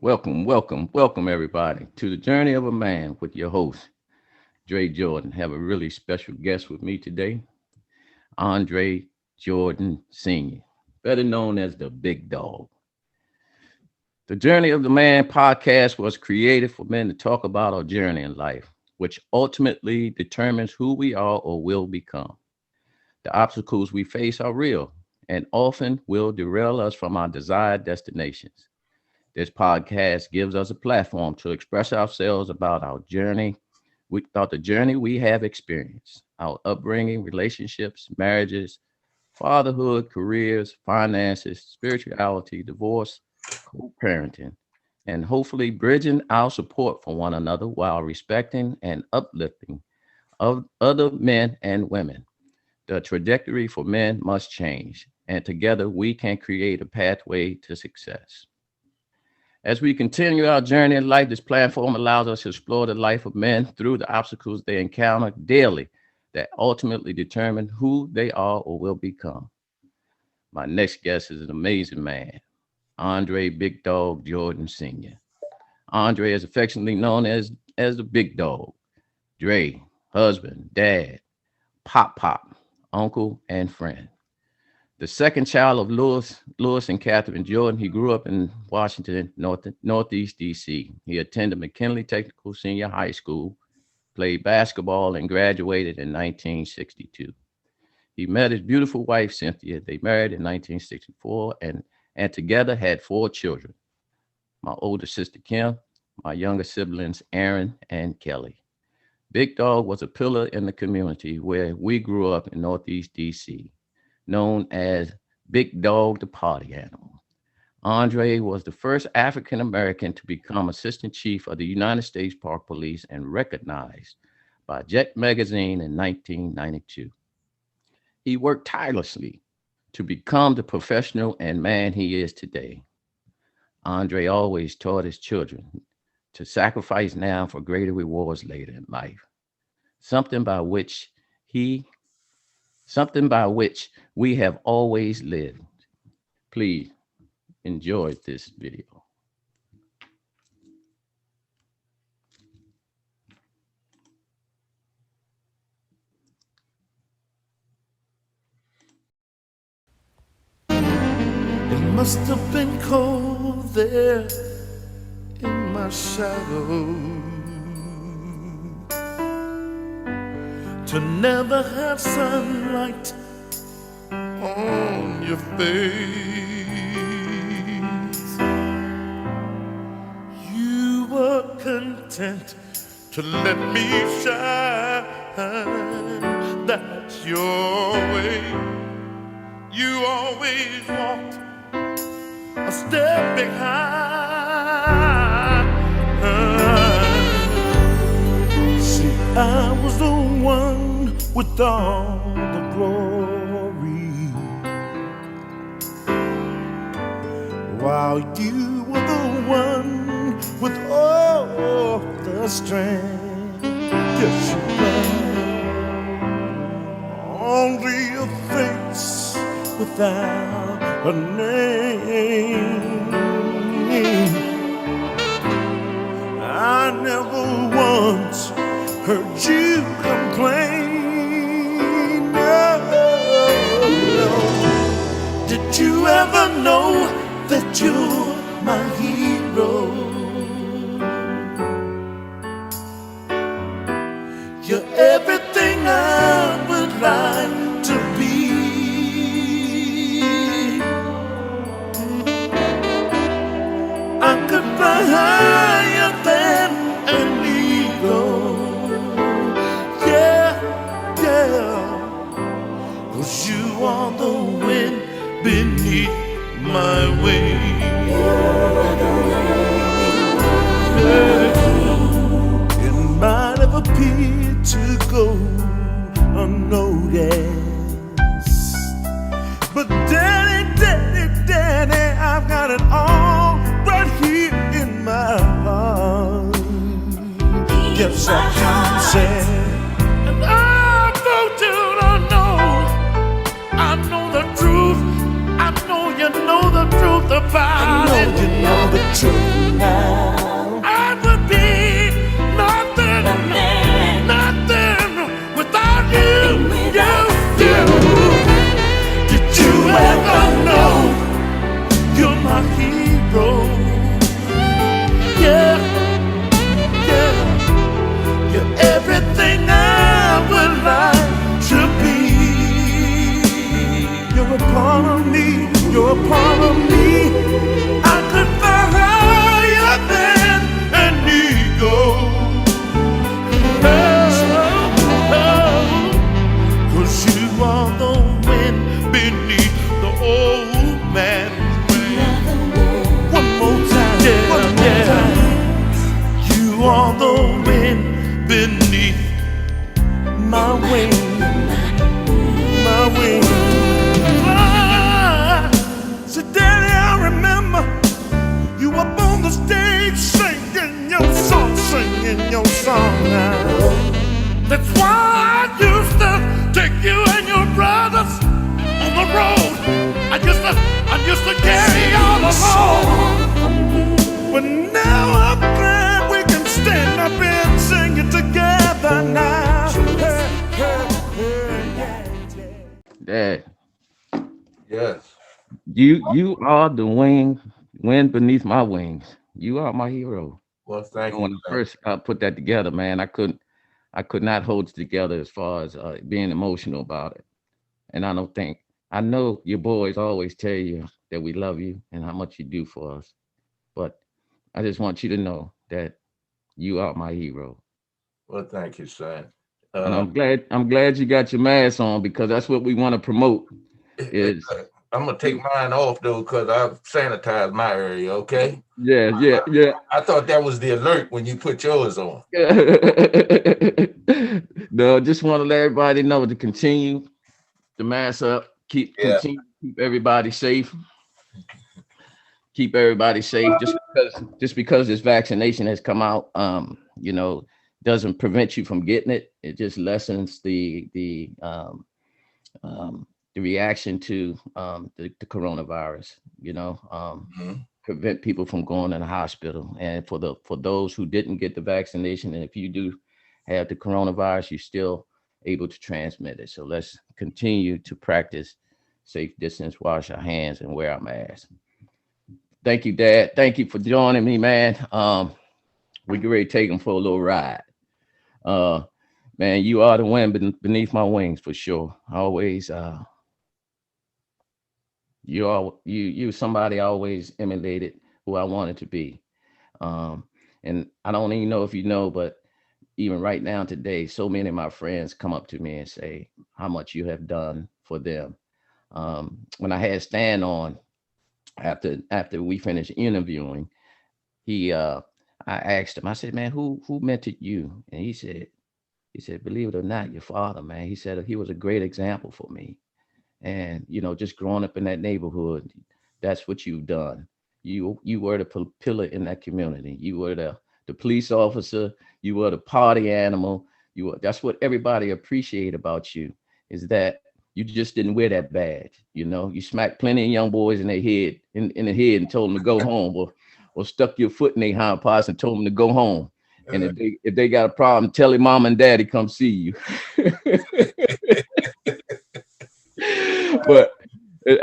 Welcome, everybody, to the journey of a man with your host, Dre Jordan. Have a really special guest with me today, Andre Jordan Sr., better known as the Big Dog. The Journey of the Man podcast was created for men to talk about our journey in life, which ultimately determines who we are or will become. The obstacles we face are real and often will derail us from our desired destinations. This podcast gives us a platform to express ourselves about our journey, about the journey we have experienced, our upbringing, relationships, marriages, fatherhood, careers, finances, spirituality, divorce, co-parenting, and hopefully bridging our support for one another while respecting and uplifting of other men and women. The trajectory for men must change, and together we can create a pathway to success. As we continue our journey in life, this platform allows us to explore the life of men through the obstacles they encounter daily that ultimately determine who they are or will become. My next guest is an amazing man, Andre Big Dog Jordan Sr. Andre is affectionately known as the Big Dog, Dre, husband, dad, pop, uncle, and friend. The second child of Lewis and Catherine Jordan. He grew up in Washington, Northeast DC. He attended McKinley Technical Senior High School, played basketball, and graduated in 1962. He met his beautiful wife, Cynthia. They married in 1964 and together had four children. My older sister, Kim, my younger siblings, Aaron and Kelly. Big Dog was a pillar in the community where we grew up in Northeast DC, known as Big Dog the Party Animal. Andre was the first African American to become Assistant Chief of the United States Park Police and recognized by Jet Magazine in 1992. He worked tirelessly to become the professional and man he is today. Andre always taught his children to sacrifice now for greater rewards later in life, something by which he something by which we have always lived. Please enjoy this video. It must have been cold there in my shadow to never have sunlight on your face. You were content to let me shine. That's your way. You always walked a step behind. See, I was the one with all the glory, while you were the one with all the strength. Yes, you were. Only a face without a name. I never once heard you complain. No. Did you ever know that you're my hero? You're everything I would like to be. I could fly higher than an eagle. Yeah, yeah. 'Cause you are the wind beneath my wings. Yeah. It might have appeared to go unnoticed, but Daddy, I've got it all right here in my heart. Yes, I can say, and I want you to know, I know the truth. I know you know the truth about it. I know you know the true now. I would be nothing, nothing without you. Did you ever know you're my hero? Yeah, yeah. You're everything I would like to be. You're a part of me. You're a part of me. I could fly higher than an eagle. Oh, 'cause you are the wind beneath the old man's wing. One more time, yeah. You are the wind beneath my wing, my wing. So Daddy, I remember you up on the stage singing your song now. That's why I used to take you and your brothers on the road. I used to carry y'all along. But now I'm glad we can stand up and sing it together now. Dad. Yes. You are the wind beneath my wings. You are my hero. Well, thank you. When I first put that together, man, I could not hold it together as far as being emotional about it. And I know your boys always tell you that we love you and how much you do for us. But I just want you to know that you are my hero. Well, thank you, son. And I'm glad you got your mask on, because that's what we want to promote. I'm gonna take mine off though, because I've sanitized my area. Okay. Yeah. I thought that was the alert when you put yours on. No, just want to let everybody know to continue the mask up. Continue to keep everybody safe. Keep everybody safe. Just because this vaccination has come out, doesn't prevent you from getting it. It just lessens the reaction to the coronavirus. Prevent people from going in the hospital. And for those who didn't get the vaccination, and if you do have the coronavirus, you're still able to transmit it. So let's continue to practice safe distance, wash our hands, and wear our masks. Thank you, Dad. Thank you for joining me, man. We get ready to take them for a little ride. Man, you are the wind beneath my wings for sure. Always, you somebody I always emulated who I wanted to be. And I don't even know if you know, but even right now today, so many of my friends come up to me and say how much you have done for them. When I had Stan on, after we finished interviewing, I asked him, I said, man, who mentored you? And he said, believe it or not, your father, man. He said he was a great example for me. And, just growing up in that neighborhood, that's what you've done. You were the pillar in that community. You were the police officer. You were the party animal. That's what everybody appreciate about you, is that you just didn't wear that badge. You smacked plenty of young boys in their head, in the head, and told them to go home, or stuck your foot in their hind parts and told them to go home. And if they got a problem, tell your mom and daddy come see you. But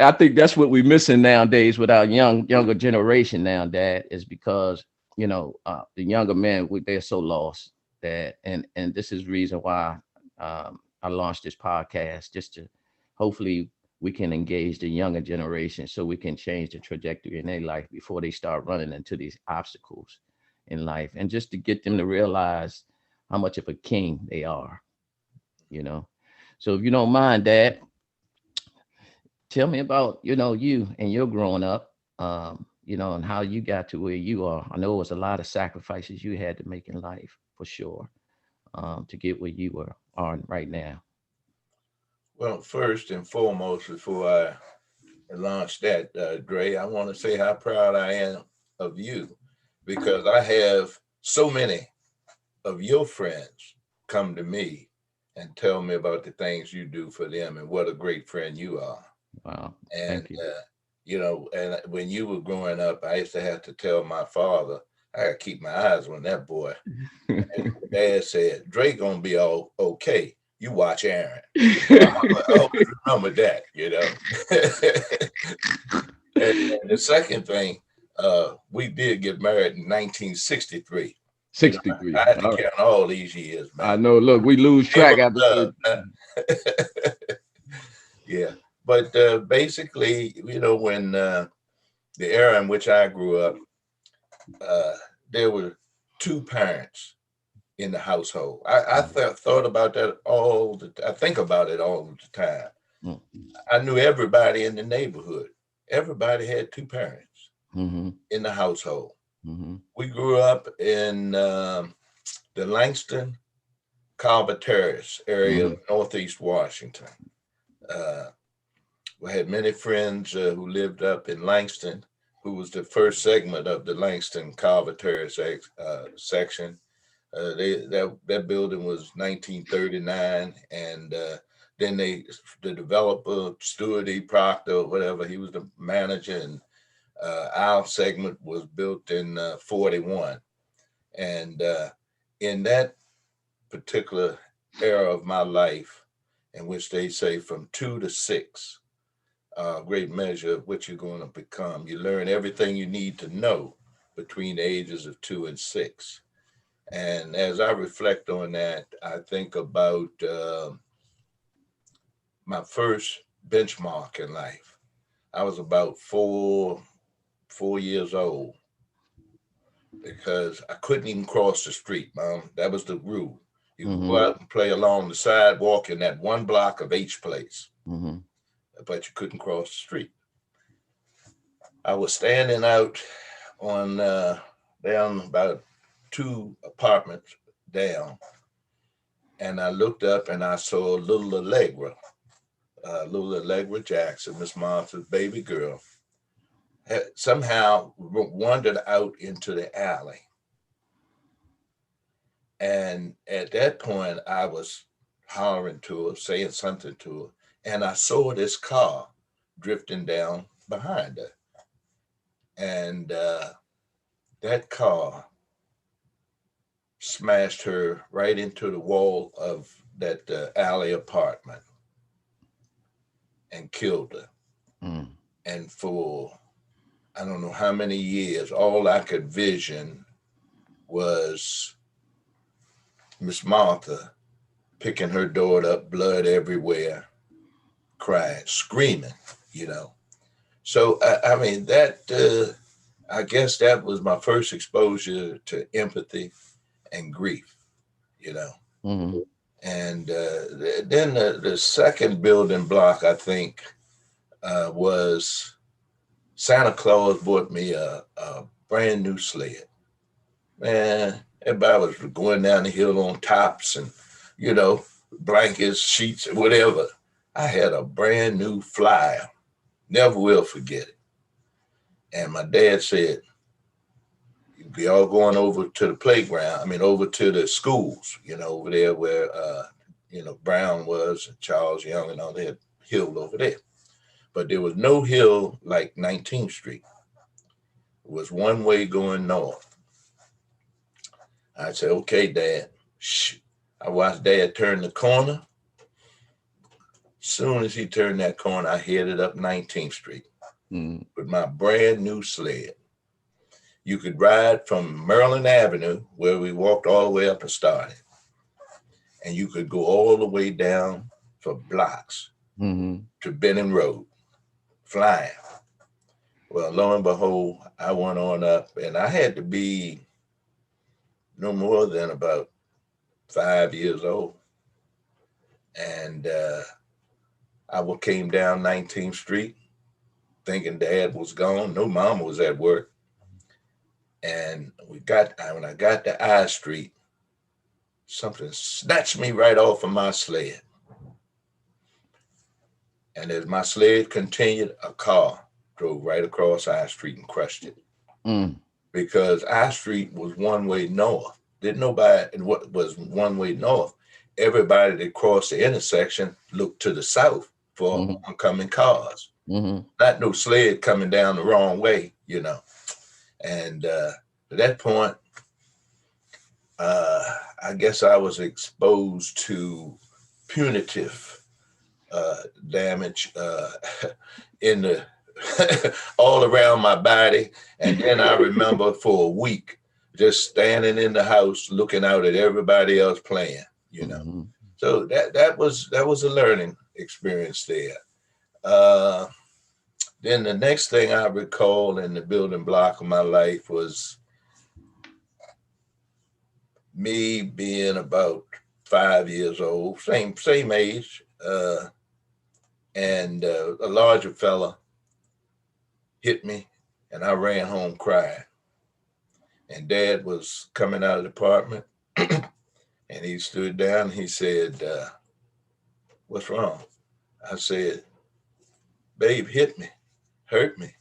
I think that's what we're missing nowadays with our younger generation now, Dad, is because the younger men, they're so lost. And this is the reason why I launched this podcast, just to hopefully we can engage the younger generation so we can change the trajectory in their life before they start running into these obstacles in life, and just to get them to realize how much of a king they are. So if you don't mind, Dad, tell me about you and your growing up, and how you got to where you are. I know it was a lot of sacrifices you had to make in life, for sure, to get where you are right now. Well, first and foremost, before I launch that, Dre, I want to say how proud I am of you, because I have so many of your friends come to me and tell me about the things you do for them and what a great friend you are. Wow. And Thank you. you know, and when you were growing up, I used to have to tell my father, I gotta keep my eyes on that boy. And Dad said, Dre gonna be all okay. You watch Aaron. So I always remember that, you know. And the second thing, we did get married in 1963. You know, 63. I had to All right. count all these years, man. I know. Look, we lose track after Never, 13. yeah. But basically, you know, when the era in which I grew up, uh, there were two parents in the household. I thought about that I think about it all the time. Mm. I knew everybody in the neighborhood. Everybody had two parents Mm-hmm. in the household. Mm-hmm. We grew up in the Langston, Carver Terrace area Mm-hmm. of Northeast Washington. Uh, we had many friends who lived up in Langston, who was the first segment of the Langston Carver Terrace section. That building was 1939, and then the developer Stuart E. Proctor, whatever, he was the manager, and our segment was built in 41. And in that particular era of my life, in which they say from 2 to 6, great measure of what you're going to become. You learn everything you need to know between the ages of 2 and 6. And as I reflect on that, I think about my first benchmark in life. I was about 4 years old because I couldn't even cross the street, Mom. That was the rule. You could Mm-hmm. go out and play along the sidewalk in that one block of H place, Mm-hmm. but you couldn't cross the street. I was standing out on down about 2 apartments down, and I looked up and I saw little Allegra Jackson, Miss Martha's baby girl, had somehow wandered out into the alley. And at that point, I was hollering to her, saying something to her, and I saw this car drifting down behind her. And that car smashed her right into the wall of that alley apartment and killed her. Mm. And for I don't know how many years, all I could vision was Miss Martha picking her daughter up, blood everywhere, crying, screaming, you know. So, I mean, I guess that was my first exposure to empathy and grief, you know. Mm-hmm. And then the second building block, I think, was Santa Claus bought me a brand new sled. Man, everybody was going down the hill on tops and, you know, blankets, sheets, whatever. I had a brand new Flyer. Never will forget it. And my dad said, we all going over to the playground. I mean, over to the schools, you know, over there where, Brown was and Charles Young and all that hill over there. But there was no hill like 19th Street. It was one way going north. I said, okay, Dad. Shh. I watched Dad turn the corner. Soon as he turned that corner, I headed up 19th Street with my brand new sled. You could ride from Maryland Avenue, where we walked all the way up and started, and you could go all the way down for blocks to Benning Road, flying. Well, lo and behold, I went on up, and I had to be no more than about 5 years old. And I came down 19th Street thinking Dad was gone. No, Mom was at work. And when I got to I Street, something snatched me right off of my sled. And as my sled continued, a car drove right across I Street and crushed it. Because I Street was one way north. Didn't nobody, what was one way north? Everybody that crossed the intersection looked to the south for oncoming cars. not no sled coming down the wrong way, you know. And at that point, I guess I was exposed to punitive damage in the all around my body. And then I remember for a week just standing in the house looking out at everybody else playing, you know. So that was a learning experience there. Then the next thing I recall in the building block of my life was me being about 5 years old, same age, and a larger fella hit me, and I ran home crying. And Dad was coming out of the apartment, and he stood down. And he said, "What's wrong?" I said, "Babe hit me, hurt me."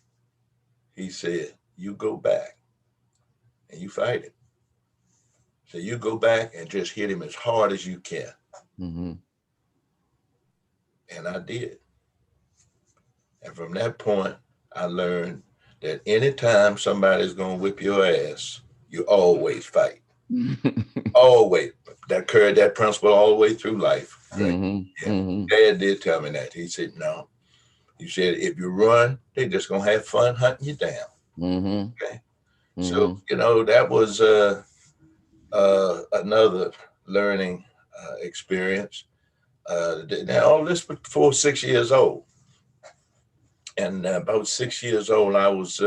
He said, "You go back and you fight it. So you go back and just hit him as hard as you can." And I did. And from that point, I learned that anytime somebody's going to whip your ass, you always fight. Always. That carried that principle all the way through life. Right? Dad did tell me that. He said, "No." He said, "If you run, they're just going to have fun hunting you down." Okay. So, you know, that was another learning experience. Now, all this before 6 years old. And about 6 years old, I was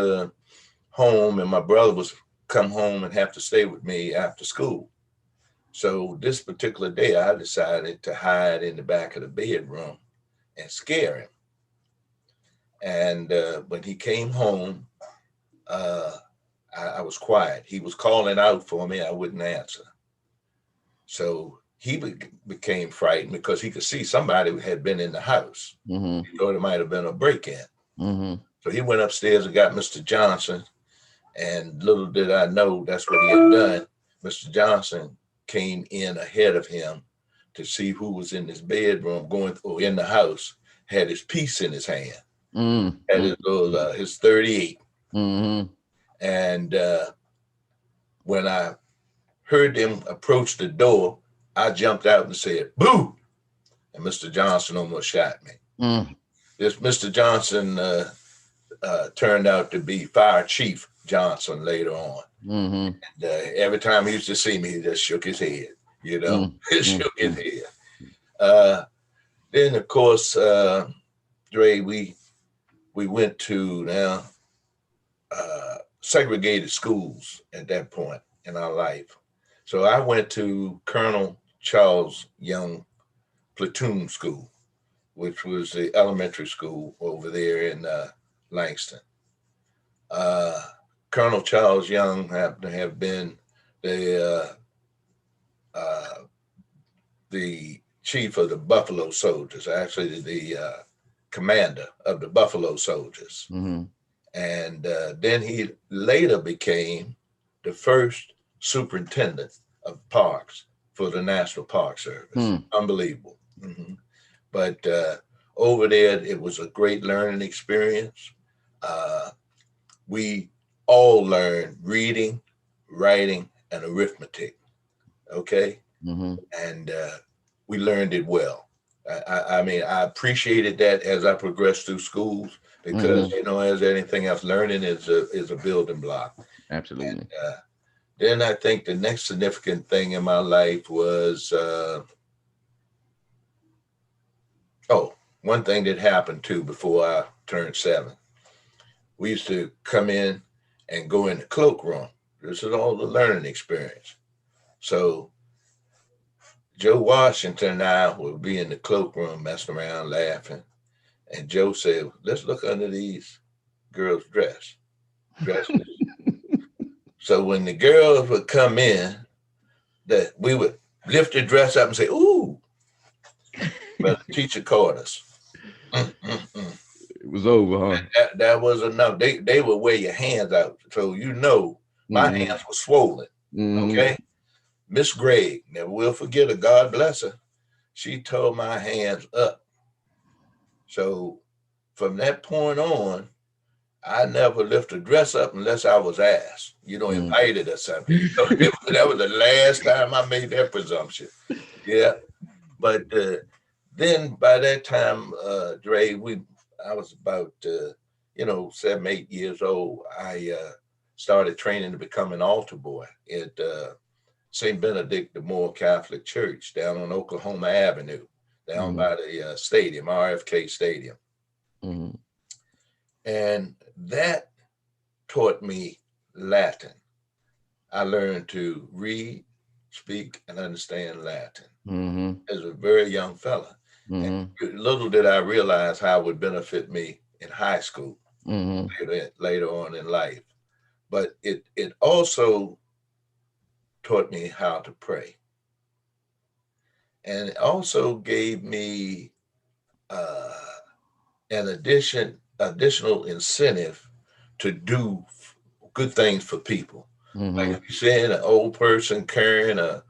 home, and my brother was come home and have to stay with me after school. So this particular day, I decided to hide in the back of the bedroom and scare him. And when he came home, I was quiet. He was calling out for me. I wouldn't answer. So he became frightened because he could see somebody had been in the house. He thought it might have been a break-in. So he went upstairs and got Mr. Johnson. And little did I know that's what he had done. Mr. Johnson came in ahead of him to see who was in his bedroom or in the house, had his piece in his hand, had his little, his 38. And when I heard them approach the door, I jumped out and said, "Boo!" And Mr. Johnson almost shot me. This Mr. Johnson turned out to be Fire Chief Johnson later on. And every time he used to see me, he just shook his head, you know, he shook his head. Then, of course, Dre, we went to now segregated schools at that point in our life. So I went to Colonel Charles Young Platoon School, which was the elementary school over there in Langston. Colonel Charles Young happened to have been the chief of the Buffalo Soldiers, actually the commander of the Buffalo Soldiers. And then he later became the first superintendent of parks for the National Park Service. Unbelievable. But over there, it was a great learning experience. We all learned reading, writing, and arithmetic. Okay. And we learned it well. I mean, I appreciated that as I progressed through schools because, you know, as anything else, learning is a building block. Absolutely. And, then I think the next significant thing in my life was, one thing that happened too before I turned 7. We used to come in and go in the cloakroom. This is all the learning experience. So Joe Washington and I would be in the cloakroom messing around, laughing. And Joe said, "Let's look under these girls' dresses." So when the girls would come in, that we would lift the dress up and say, "Ooh." But the teacher caught us. It was over, huh? That was enough. They would wear your hands out. So, you know, my hands were swollen. Okay. Miss Gregg, never will forget her, God bless her. She tore my hands up. So from that point on, I never lift a dress up unless I was asked, invited or something. That was the last time I made that presumption. Yeah. But then by that time, Dre, I was about 7, 8 years old. I started training to become an altar boy at St. Benedict the Moore Catholic Church down on Oklahoma Avenue, down by the stadium, RFK Stadium. Mm-hmm. And that taught me Latin. I learned to read, speak, and understand Latin as a very young fella. And little did I realize how it would benefit me in high school later on in life. But it also taught me how to pray. And it also gave me an additional incentive to do good things for people. Like if you're seeing an old person carrying a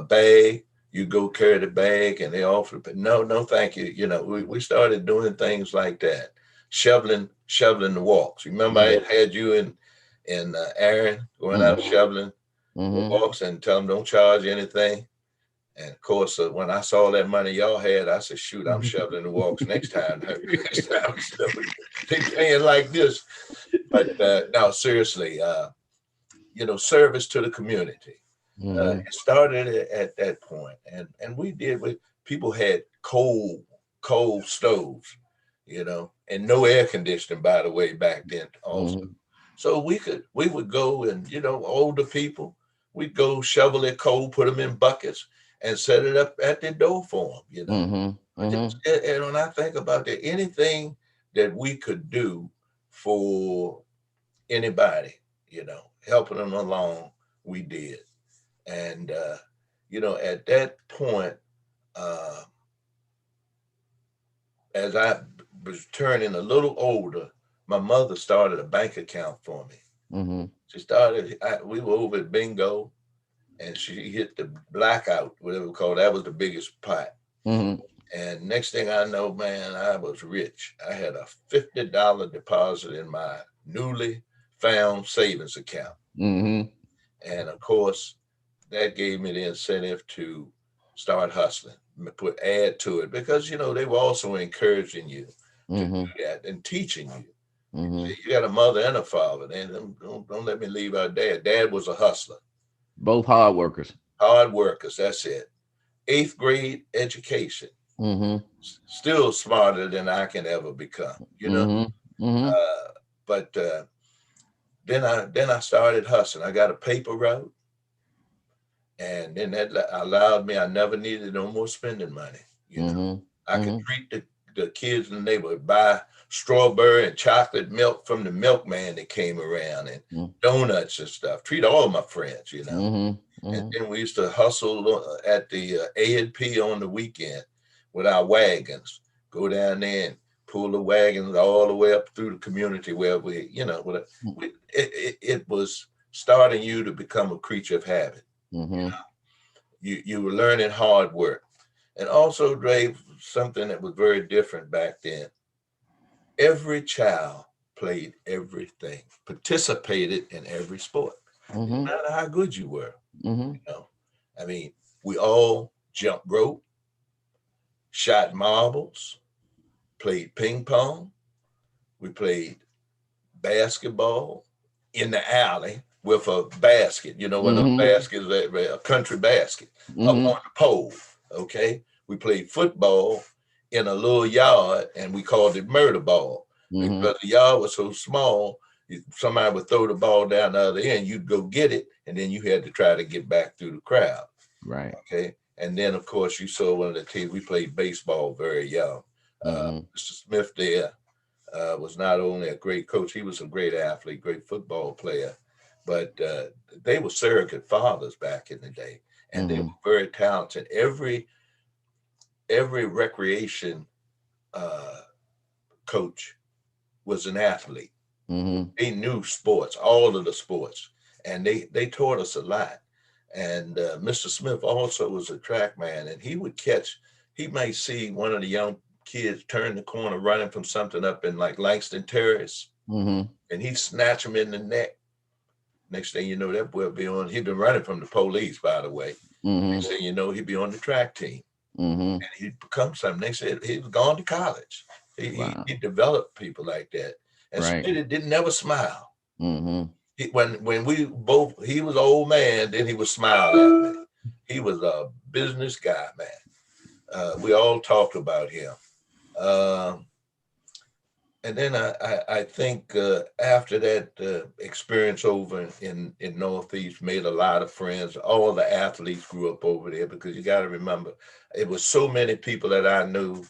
bag, you go carry the bag and they offer, but no, thank you. We started doing things like that, shoveling the walks. Remember I had you and Aaron going out shoveling the walks and tell them don't charge anything. And of course, when I saw that money y'all had, I said, shoot, I'm shoveling the walks next time. Next time, they paying like this. But no, seriously, service to the community. It started at that point. And we did, people had coal stoves, and no air conditioning, by the way, back then also. So we would go and, older people, we'd go shovel their coal, put them in buckets, and set it up at their door for them, And when I think about that, anything that we could do for anybody, helping them along, we did. And, at that point, as I was turning a little older, my mother started a bank account for me. She started, we were over at Bingo, and she hit the blackout, whatever we call it. That was the biggest pot. And next thing I know, man, I was rich. I had a $50 deposit in my newly found savings account. And of course, that gave me the incentive to start hustling, add to it, because, they were also encouraging you to do that and teaching you. So you got a mother and a father. And don't let me leave out dad. Dad was a hustler. Both hard workers. Hard workers, that's it. 8th grade education. Still smarter than I can ever become, But then I started hustling. I got a paper route. And then that allowed me, I never needed no more spending money. I could treat the kids in the neighborhood, buy strawberry and chocolate milk from the milkman that came around, and donuts and stuff. Treat all my friends, And then we used to hustle at the A&P on the weekend with our wagons. Go down there and pull the wagons all the way up through the community where it was starting you to become a creature of habit. You were learning hard work. And also, Dre, something that was very different back then. Every child played everything, participated in every sport, no matter how good you were. I mean, we all jumped rope, shot marbles, played ping pong. We played basketball in the alley with a basket, one of those baskets, a country basket, up on the pole. Okay. We played football in a little yard, and we called it murder ball because the yard was so small. Somebody would throw the ball down the other end, you'd go get it, and then you had to try to get back through the crowd. Right. Okay. And then, of course, you saw one of the teams. We played baseball very young. Mr. Smith there was not only a great coach, he was a great athlete, great football player, but they were surrogate fathers back in the day, and they were very talented. Every recreation coach was an athlete. They knew sports, all of the sports, and they taught us a lot. And Mr. Smith also was a track man, and he might see one of the young kids turn the corner running from something up in like Langston Terrace, and he'd snatch him in the neck. Next thing you know, that boy he'd been running from the police, by the way. Next thing you know, he'd be on the track team. And he'd become something. They said he was gone to college. He developed people like that. And Smitty didn't never smile. When he was an old man, then he would smile at me. He was a business guy, man. We all talked about him. And then I think after that experience over in Northeast, made a lot of friends. All the athletes grew up over there, because you got to remember, it was so many people that I knew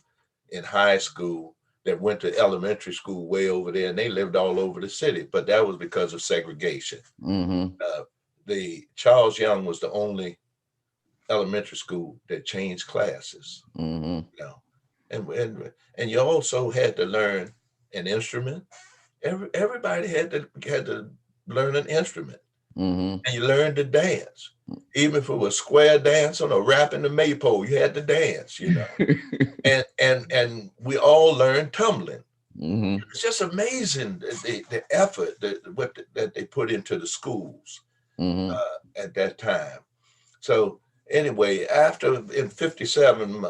in high school that went to elementary school way over there, and they lived all over the city. But that was because of segregation. The Charles Young was the only elementary school that changed classes. You know, and you also had to learn an instrument. Everybody had to learn an instrument, and you learned to dance. Even if it was square dance or rapping the maypole, you had to dance, you know. and we all learned tumbling. It's just amazing the effort that they put into the schools at that time. So anyway, in '57,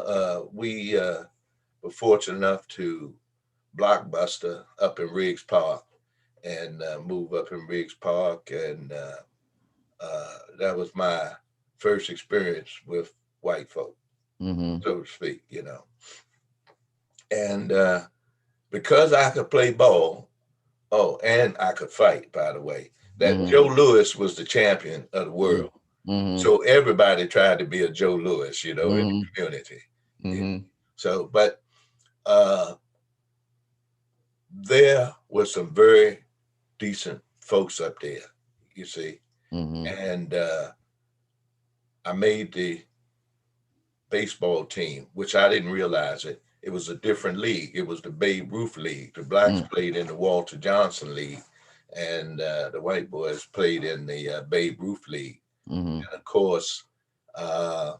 we were fortunate enough to Blockbuster up in Riggs Park, and move up in Riggs Park, and that was my first experience with white folk, so to speak, you know. And because I could play ball, and I could fight, by the way, that Joe Louis was the champion of the world. So everybody tried to be a Joe Louis, you know, in the community. Yeah. So, but there were some very decent folks up there, you see. And I made the baseball team, which I didn't realize it. It was a different league. It was the Babe Ruth League. The blacks played in the Walter Johnson League, and the white boys played in the Babe Ruth League. And of course, I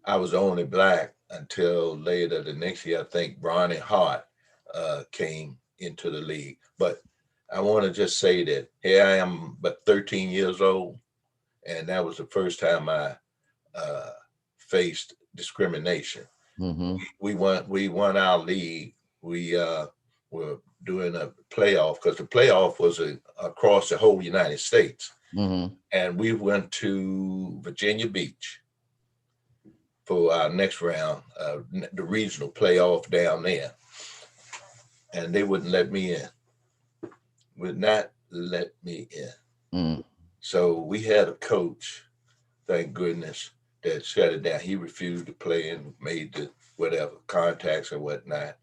was the only black until later the next year. I think Bronny Hart came into the league. But I want to just say that here I am, but 13 years old, and that was the first time I faced discrimination. We won our league. We were doing a playoff, because the playoff was across the whole United States. And we went to Virginia Beach for our next round, the regional playoff down there. And they wouldn't let me in. Would not let me in. So we had a coach, thank goodness, that shut it down. He refused to play and made the whatever contacts and whatnot.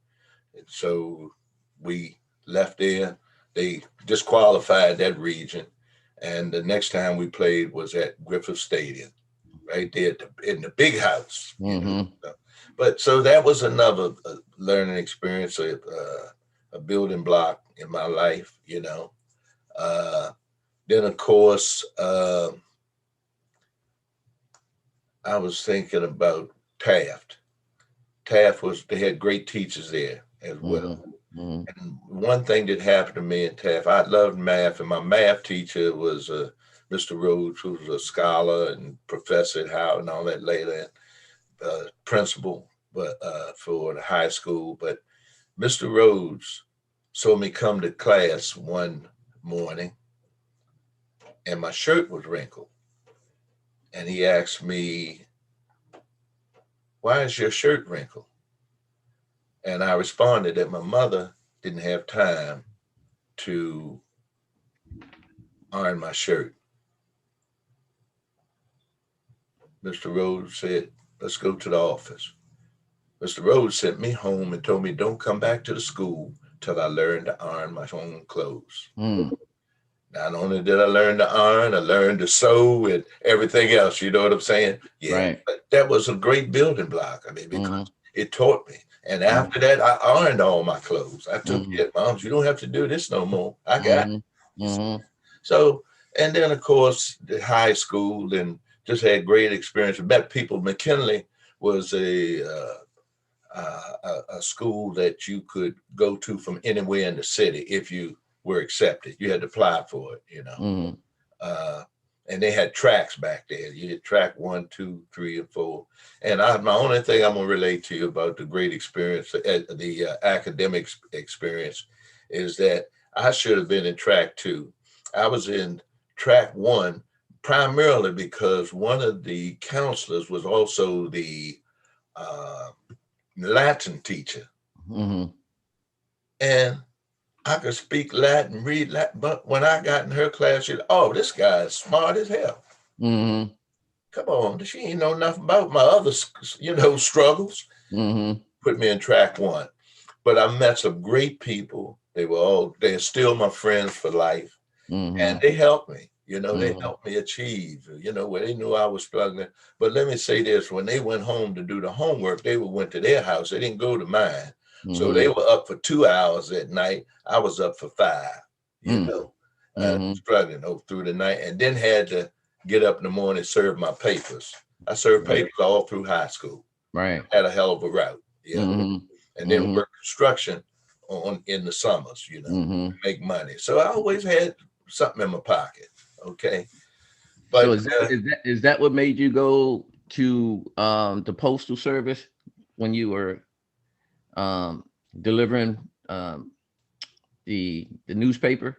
And so we left there. They disqualified that region. And the next time we played was at Griffith Stadium, right there in the big house. You know? But so that was another learning experience, a building block in my life, you know. Then, of course, I was thinking about Taft. They had great teachers there as well. And one thing that happened to me in Taft, I loved math, and my math teacher was Mr. Rhodes, who was a scholar and professor at Howard and all that later, principal for the high school. But Mr. Rhodes saw me come to class one morning, and my shirt was wrinkled. And he asked me, "Why is your shirt wrinkled?" And I responded that my mother didn't have time to iron my shirt. Mr. Rhodes said, "Let's go to the office." Mr. Rhodes sent me home and told me, "Don't come back to the school till I learned to iron my own clothes." Not only did I learn to iron, I learned to sew and everything else. You know what I'm saying? Yeah. Right. But that was a great building block. I mean, because it taught me. And after that, I ironed all my clothes. I took it, "Moms, you don't have to do this no more. I got it." So, and then of course, the high school, and just had great experience. Met people. McKinley was a school that you could go to from anywhere in the city if you were accepted. You had to apply for it, you know. Mm-hmm. And they had tracks back there. You had track 1, 2, 3, and 4. And my only thing I'm gonna relate to you about the great experience, the academic experience, is that I should have been in track 2. I was in track 1 primarily because one of the counselors was also the Latin teacher, Mm-hmm. and I could speak Latin, read Latin, but when I got in her class, she, oh, this guy is smart as hell. Mm-hmm. Come on, she ain't know nothing about my other, struggles. Mm-hmm. Put me in track 1, but I met some great people. They're still my friends for life, Mm-hmm. and they helped me. They Mm-hmm. helped me achieve. Where they knew I was struggling. But let me say this: when they went home to do the homework, they went to their house. They didn't go to mine. So they were up for 2 hours at night. I was up for 5, struggling through the night, and then had to get up in the morning and serve my papers. I served papers all through high school. Right. Had a hell of a route, Mm-hmm. and then work construction in the summers, make money. So I always had something in my pocket. Okay. But so is that what made you go to the postal service when you were delivering the newspaper?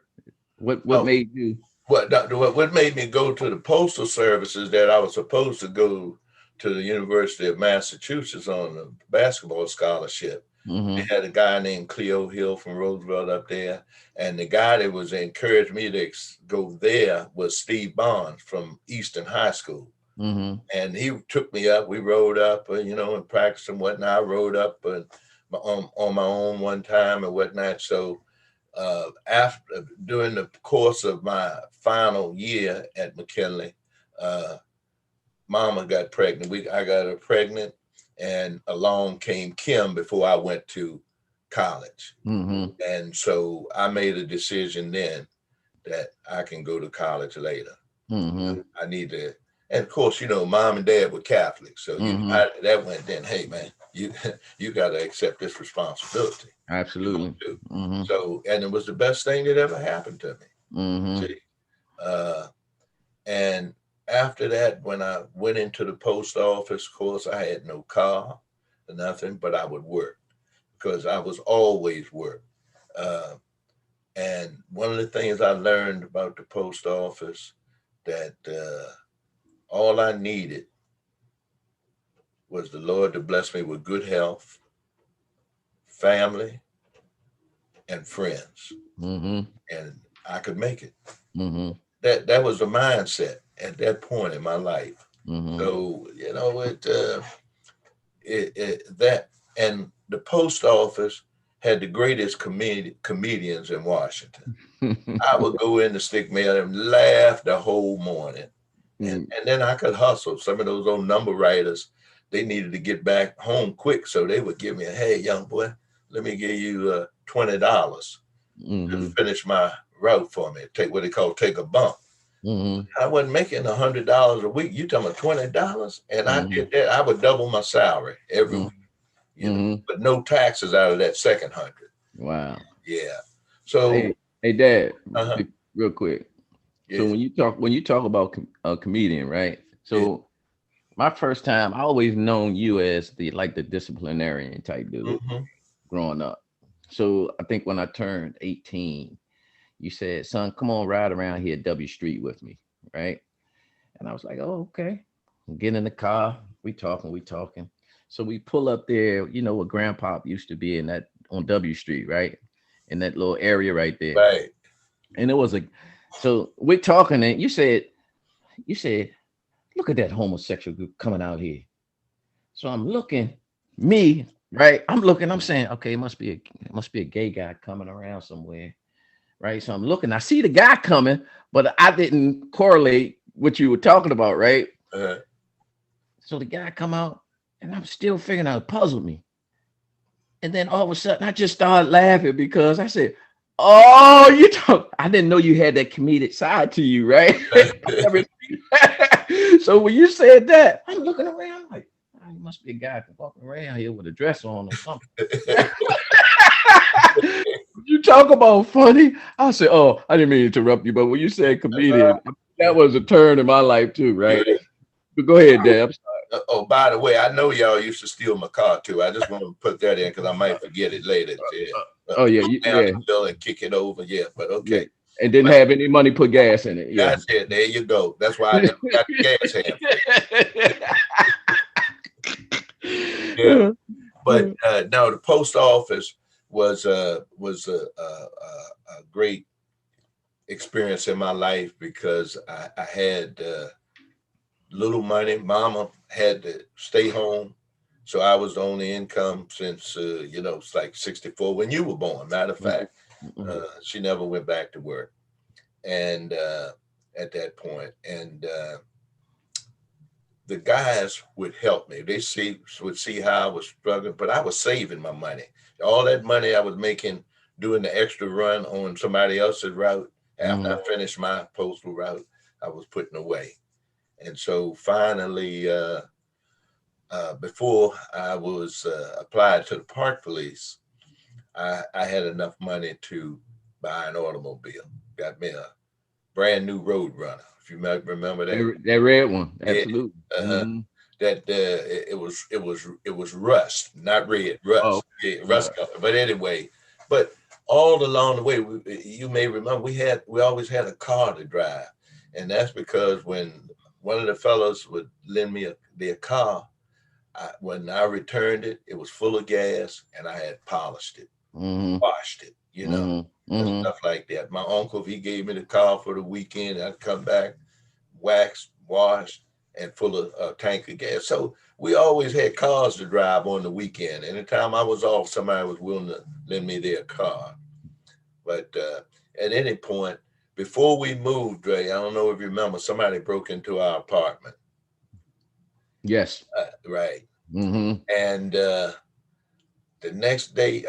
What made you? What made me go to the postal service is that I was supposed to go to the University of Massachusetts on a basketball scholarship. Mm-hmm. They had a guy named Cleo Hill from Roosevelt up there, and the guy that was encouraged me to go there was Steve Barnes from Eastern High School. Mm-hmm. And he took me up. We rode up, and practiced and whatnot. I rode up on my own one time and whatnot. So during the course of my final year at McKinley, Mama got pregnant. I got her pregnant, and along came Kim before I went to college. Mm-hmm. And so I made a decision then that I can go to college later. Mm-hmm. I need to, and of course, Mom and Dad were Catholic, so that went then. Hey, man, you got to accept this responsibility. Absolutely. Mm-hmm. So, and it was the best thing that ever happened to me. Mm-hmm. See? And after that, when I went into the post office, of course, I had no car or nothing, but I would work because I was always work. And one of the things I learned about the post office that all I needed was the Lord to bless me with good health, family, and friends. Mm-hmm. And I could make it. Mm-hmm. That was the mindset at that point in my life. Mm-hmm. So, that and the post office had the greatest comedians in Washington. I would go in the stick mail and laugh the whole morning. And then I could hustle. Some of those old number writers, they needed to get back home quick. So they would give me hey, young boy, let me give you $20 to finish my route for me. Take what they call take a bump. Mm-hmm. I wasn't making $100 a week. You talking about $20? And I did that. I would double my salary every week, but no taxes out of that second 100. Wow. Yeah. So hey Dad, real quick. Yeah. So when you talk about a comedian, right? So my first time, I always known you as the disciplinarian type dude growing up. So I think when I turned 18, you said, son, come on, ride around here at W Street with me, right? And I was like, oh, okay. Get in the car. We talking. So we pull up there, where Grandpa used to be on W Street, right? In that little area right there. Right. And it was so we're talking, and you said, look at that homosexual group coming out here. So I'm looking, right? I'm saying, okay, it must be a gay guy coming around somewhere. Right. So I'm looking, I see the guy coming, but I didn't correlate what you were talking about. Right. So the guy come out and I'm still figuring out, it puzzled me. And then all of a sudden I just started laughing because I said, oh, I didn't know you had that comedic side to you. Right. So when you said that, I'm looking around like, must be a guy walking around here with a dress on or something. You talk about funny. I said, oh, I didn't mean to interrupt you, but when you said comedian, that was a turn in my life too, right? Yeah. But go ahead, Dad. Oh, by the way, I know y'all used to steal my car too. I just want to put that in because I might forget it later. Yeah. Oh yeah, Down yeah, the bill and kick it over. Yeah, but yeah. okay. And didn't have any money put gas in it. Yeah. That's it. There you go. That's why I never got the gas hand. Yeah. But no, the post office was a great experience in my life because I had little money. Mama had to stay home, so I was the only income since it's like 64 when you were born. Matter of fact, she never went back to work, and at that point, and the guys would help me. They would see how I was struggling, but I was saving my money. All that money I was making doing the extra run on somebody else's route after I finished my postal route, I was putting away. And so finally, before I was applied to the park police, I had enough money to buy an automobile. Got me a brand new Road Runner. If you might remember that. That red one, Yeah, absolutely. that it was rust, not red, Oh, rust. Yeah, rust color. But anyway, but all along the way, you may remember we always had a car to drive, and that's because when one of the fellows would lend me their car, when I returned it, it was full of gas, and I had polished it, washed it, and stuff like that. My uncle, if he gave me the car for the weekend, I'd come back, waxed, washed, and full of a tank of gas. So we always had cars to drive on the weekend. Anytime I was off, somebody was willing to lend me their car. But at any point, before we moved, Dre, I don't know if you remember, somebody broke into our apartment. Yes. Right. And the next day,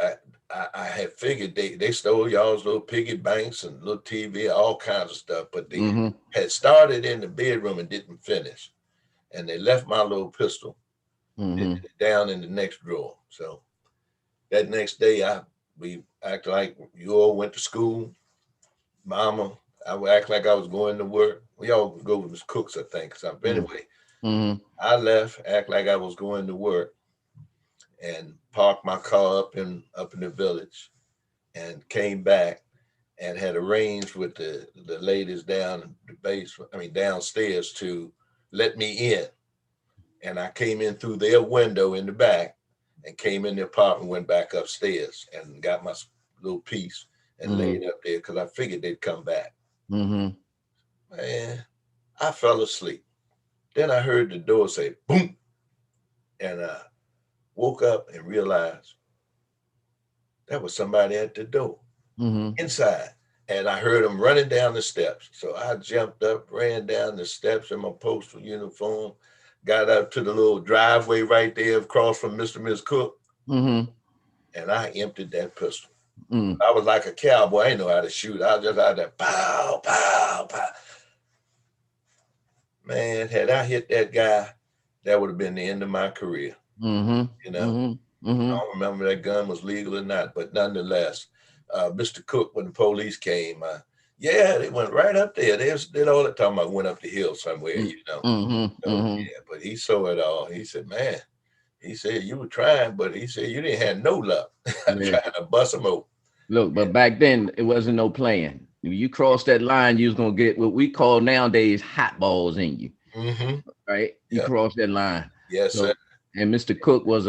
I had figured they stole y'all's little piggy banks and little TV, all kinds of stuff, but they had started in the bedroom and didn't finish. And they left my little pistol down in the next drawer. So that next day, we acted like you all went to school. Mama, I would act like I was going to work. We all go with Miss Cooks, I think. So anyway, I left, act like I was going to work, and parked my car up in the village, and came back and had arranged with the ladies downstairs to let me in. And I came in through their window in the back and came in the apartment, went back upstairs and got my little piece and laid up there because I figured they'd come back. Man, I fell asleep. Then I heard the door say boom, and I woke up and realized that was somebody at the door inside. And I heard them running down the steps. So I jumped up, ran down the steps in my postal uniform, got up to the little driveway right there across from Mr. and Ms. Cook, and I emptied that pistol. I was like a cowboy. I didn't know how to shoot. I was just out there, pow, pow, pow. Man, had I hit that guy, that would have been the end of my career. I don't remember that gun was legal or not, but nonetheless, Mr. Cook, when the police came, they went right up there. They did all the time. I went up the hill somewhere, Yeah, but he saw it all. He said, man, he said, you were trying, but he said, you didn't have no luck. I'm trying to bust him open. Look, but back then, it wasn't no playing. When you crossed that line, you was going to get what we call nowadays hot balls in you. Right? You crossed that line. Yes, sir. And Mr. Cook was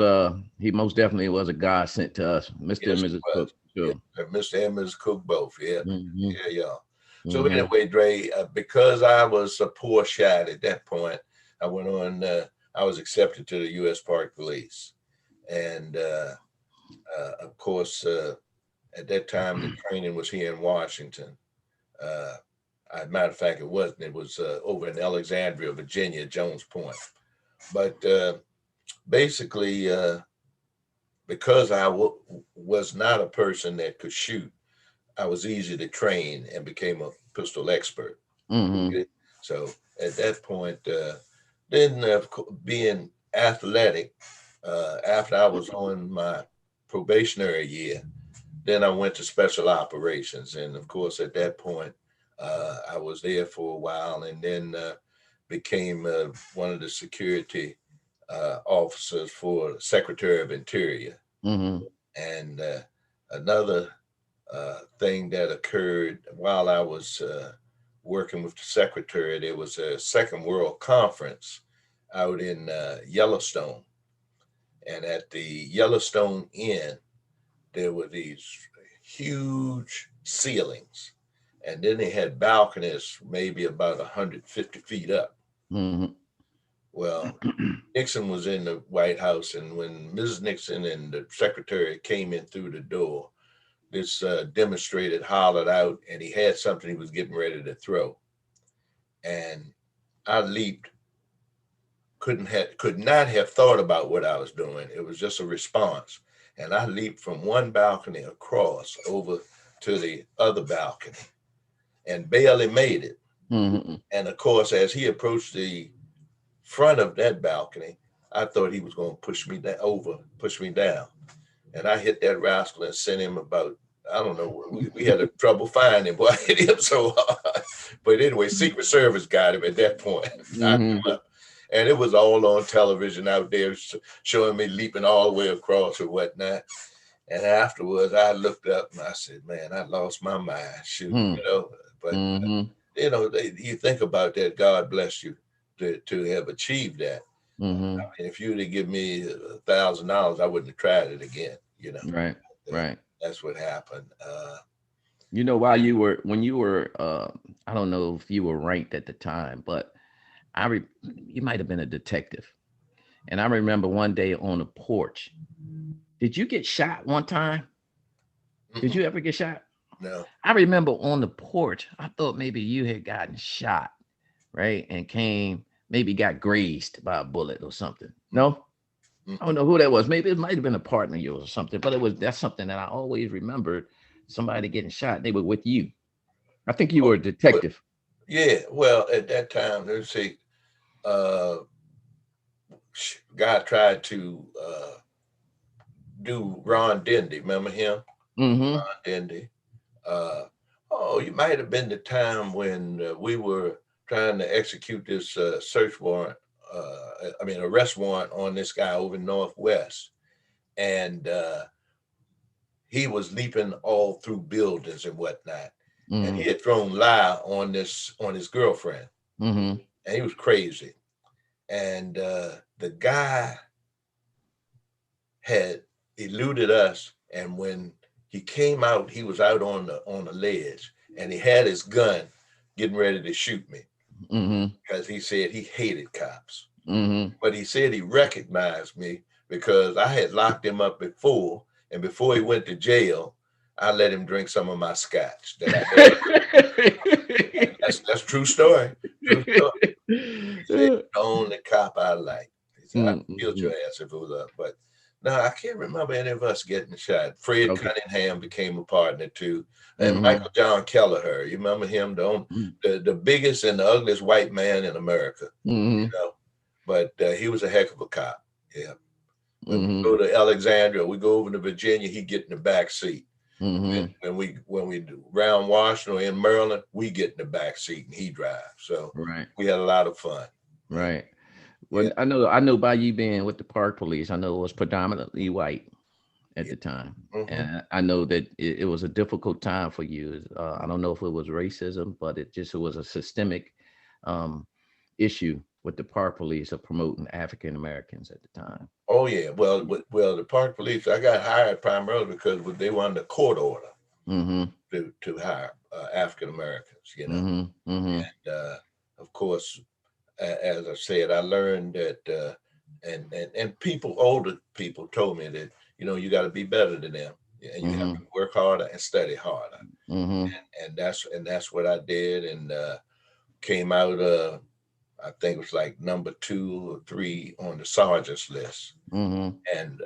he most definitely was a God sent to us. Mr. and Mrs. Cook. Sure. Yeah, Mr. and Mrs. Cook both. Yeah. Yeah. So anyway, Dre, because I was a poor shot at that point, I went on, I was accepted to the U.S. Park Police. And of course, at that time, the training was here in Washington. Matter of fact, it wasn't. It was over in Alexandria, Virginia, Jones Point. But basically, because I was not a person that could shoot, I was easy to train and became a pistol expert. Okay? So at that point, then being athletic after I was on my probationary year. Then I went to special operations, and of course, at that point, I was there for a while, and then became one of the security officers for the Secretary of Interior. Mm-hmm. And another thing that occurred while I was working with the secretary, there was a Second World Conference out in Yellowstone. And at the Yellowstone Inn, there were these huge ceilings. And then they had balconies, maybe about 150 feet up. Mm-hmm. Well, Nixon was in the White House, and when Mrs. Nixon and the secretary came in through the door, this demonstrator hollered out, and he had something he was getting ready to throw. And I leaped, could not have thought about what I was doing. It was just a response. And I leaped from one balcony across over to the other balcony and barely made it. Mm-hmm. And of course, as he approached the front of that balcony, I thought he was going to push me down. And I hit that rascal and sent him about, I don't know, we had a trouble finding him, but I hit him so hard. But anyway, Secret Service got him at that point. Mm-hmm. And it was all on television out there showing me leaping all the way across or whatnot. And afterwards, I looked up and I said, man, I lost my mind. Shoot, But, you think about that, God bless you to have achieved that. Mm-hmm. I mean, if you were to give me $1,000, I wouldn't have tried it again. Right. Right. That's what happened. While when you were, I don't know if you were ranked at the time, but you might have been a detective. And I remember one day on the porch. Did you get shot one time? Did you ever get shot? No. I remember on the porch, I thought maybe you had gotten shot, right? And maybe got grazed by a bullet or something. No? I don't know who that was. Maybe it might have been a partner of yours or something, but that's something that I always remembered, somebody getting shot. They were with you. I think you were a detective. Yeah. Well, at that time, let's see, guy tried to do Ron Dendy. Remember him? Mm-hmm. Ron Dendy. You might have been the time when we were trying to execute this arrest warrant on this guy over in Northwest. And he was leaping all through buildings and whatnot. Mm-hmm. And he had thrown lye on his girlfriend. Mm-hmm. And he was crazy. And the guy had eluded us. And when he came out, he was out on the ledge, and he had his gun getting ready to shoot me. Mm-hmm. Because he said he hated cops. Mm-hmm. But he said he recognized me because I had locked him up before, and before he went to jail, I let him drink some of my scotch. That's true story. True story. He said, the only cop I like. He said, I killed your ass if it was up. But no, I can't remember any of us getting shot. Fred Cunningham became a partner too. And Michael John Kelleher, you remember him? The biggest and the ugliest white man in America. But he was a heck of a cop. Yeah. When we go to Alexandria, we go over to Virginia, he get in the back seat. And when we do round Washington or in Maryland, we get in the back seat and he drives. So we had a lot of fun. Right. Well, yeah. I know by you being with the park police, I know it was predominantly white at the time. And I know that it was a difficult time for you. I don't know if it was racism, but it was a systemic issue with the park police of promoting African Americans at the time. Oh yeah. Well, the park police, I got hired primarily because they were under court order to hire African Americans, And of course, as I said, I learned that, and older people told me that, you got to be better than them, and you have to work harder and study harder. And that's what I did, and came out. I think it was like number 2 or 3 on the sergeant's list, and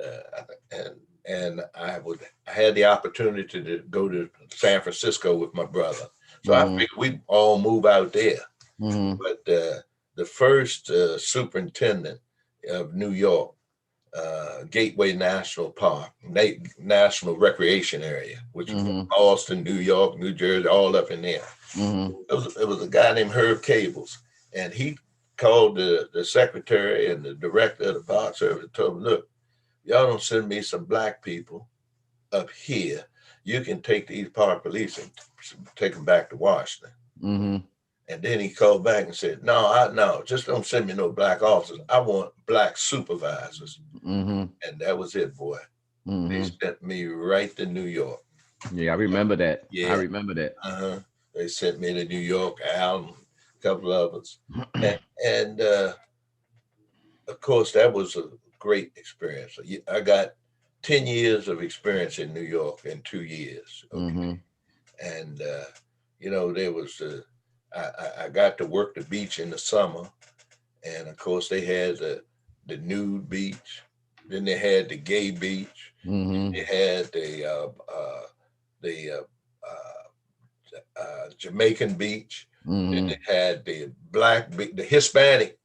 I had the opportunity to go to San Francisco with my brother, so I figured we'd all move out there. But the first superintendent of New York, Gateway National Park, National Recreation Area, which was from Boston, New York, New Jersey, all up in there. It was a guy named Herb Cables, and he called the secretary and the director of the park service and told him, look, y'all don't send me some black people up here. You can take these park police and take them back to Washington. And then he called back and said, no, just don't send me no black officers. I want black supervisors. And that was it, boy. They sent me right to New York. Yeah, I remember that. Yeah. I remember that. They sent me to New York, Al, and a couple of others. And of course, that was a great experience. I got 10 years of experience in New York in 2 years. Okay. And, there was, I got to work the beach in the summer. And of course, they had the nude beach. Then they had the gay beach. They had the Jamaican beach. Then they had the the Hispanic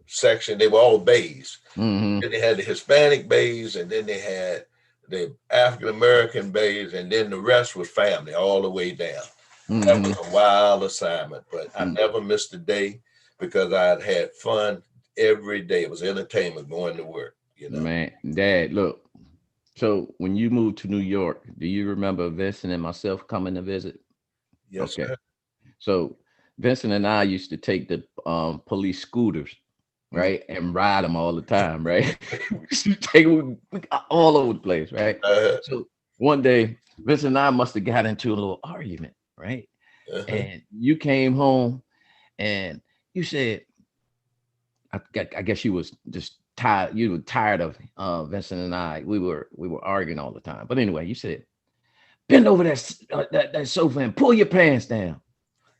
section. They were all bays. Then they had the Hispanic bays, and then they had the African American bays, and then the rest was family all the way down. That was a wild assignment, but I never missed a day because I had fun every day. It was entertainment going to work. Man, Dad, look. So when you moved to New York, do you remember Vincent and myself coming to visit? Yes, sir. So Vincent and I used to take the police scooters, right, and ride them all the time, right? We used to take them all over the place, right? So one day, Vincent and I must have got into a little argument, right? And you came home and you said, I guess you was just tired. You were tired of Vincent and I. We were arguing all the time. But anyway, you said, bend over that sofa and pull your pants down,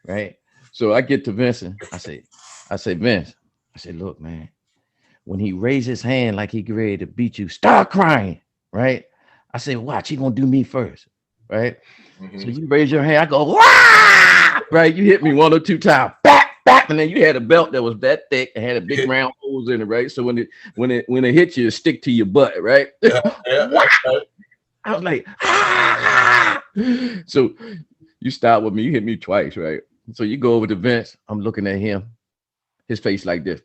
right? So I get to Vincent. I say, Vince, I said, look, man, when he raised his hand like he get ready to beat you, start crying, right? I said, watch, he gonna do me first, right? So you raise your hand, I go, wah! Right? You hit me 1 or 2 times, back, and then you had a belt that was that thick and had a big round holes in it, right? So when it hit you, it stick to your butt, right? I was like, ah! So you start with me, you hit me twice, right? So you go over to Vince, I'm looking at him, his face like this,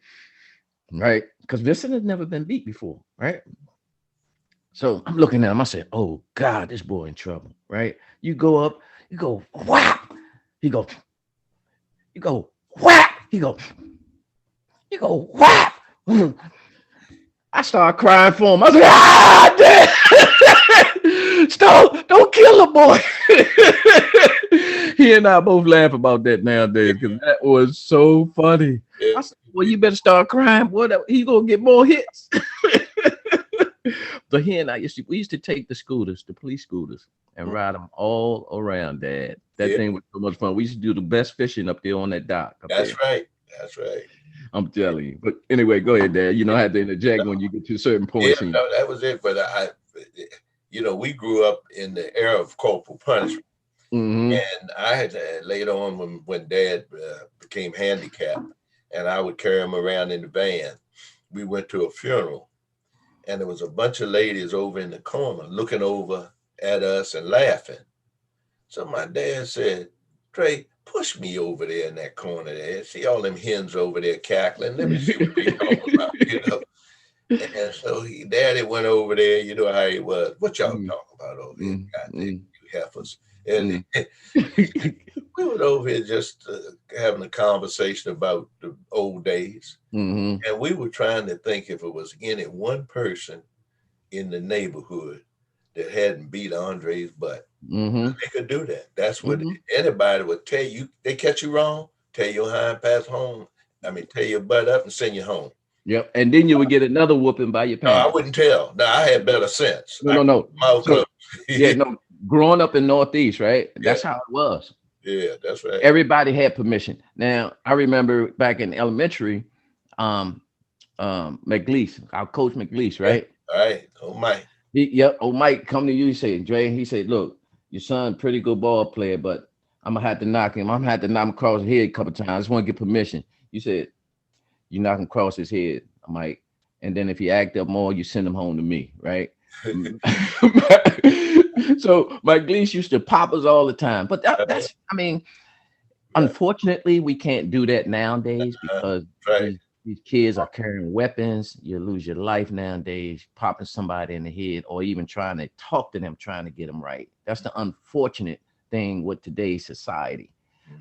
right? Because Vincent has never been beat before, right? So I'm looking at him, I said, oh God, this boy in trouble, right? You go up, you go, whap! You go, whap! You go, whap! I started crying for him. I said, ah, Dad! Stop, don't kill the boy. He and I both laugh about that nowadays because that was so funny. I said, well, you better start crying, boy. He's gonna get more hits. But he and I we used to take the police scooters, and ride them all around, Dad. That thing was so much fun. We used to do the best fishing up there on that dock. That's right. I'm telling you. But anyway, go ahead, Dad. I had to interject when you get to certain points. Yeah, that was it. But we grew up in the era of corporal punishment. And I had later on when Dad became handicapped, and I would carry him around in the van. We went to a funeral, and there was a bunch of ladies over in the corner looking over at us and laughing. So my dad said, Trey, push me over there in that corner there. See all them hens over there cackling. Let me see what they talking about, And so Daddy went over there. You know how he was. What y'all talking about over there? Goddamn, you heifers. And we were over here just having a conversation about the old days. And we were trying to think if it was any one person in the neighborhood that hadn't beat Andre's butt. They could do that. That's what anybody would tell you. They catch you wrong, tell your hind pass home. Tear your butt up and send you home. Yep. And then you would get another whooping by your parents. No, I wouldn't tell. No, I had better sense. No. Growing up in Northeast, right? That's how it was. Yeah, that's right. Everybody had permission. Now, I remember back in elementary, McLeese, our coach McLeese, right? All right. Oh, Mike. Mike come to you, he said, Dre, he said, look, your son, pretty good ball player, but I'm going to have to knock him. I'm going to have to knock him across his head a couple of times. I just want to get permission. You said, you knock him across his head. I'm like, and then if he act up more, you send him home to me, right? So my Gleese used to pop us all the time, but that's, I mean, Right. unfortunately, we can't do that nowadays Uh, because right. these kids are carrying weapons. You lose your life nowadays, popping somebody in the head, or even trying to talk to them, trying to get them right. That's the unfortunate thing with today's society.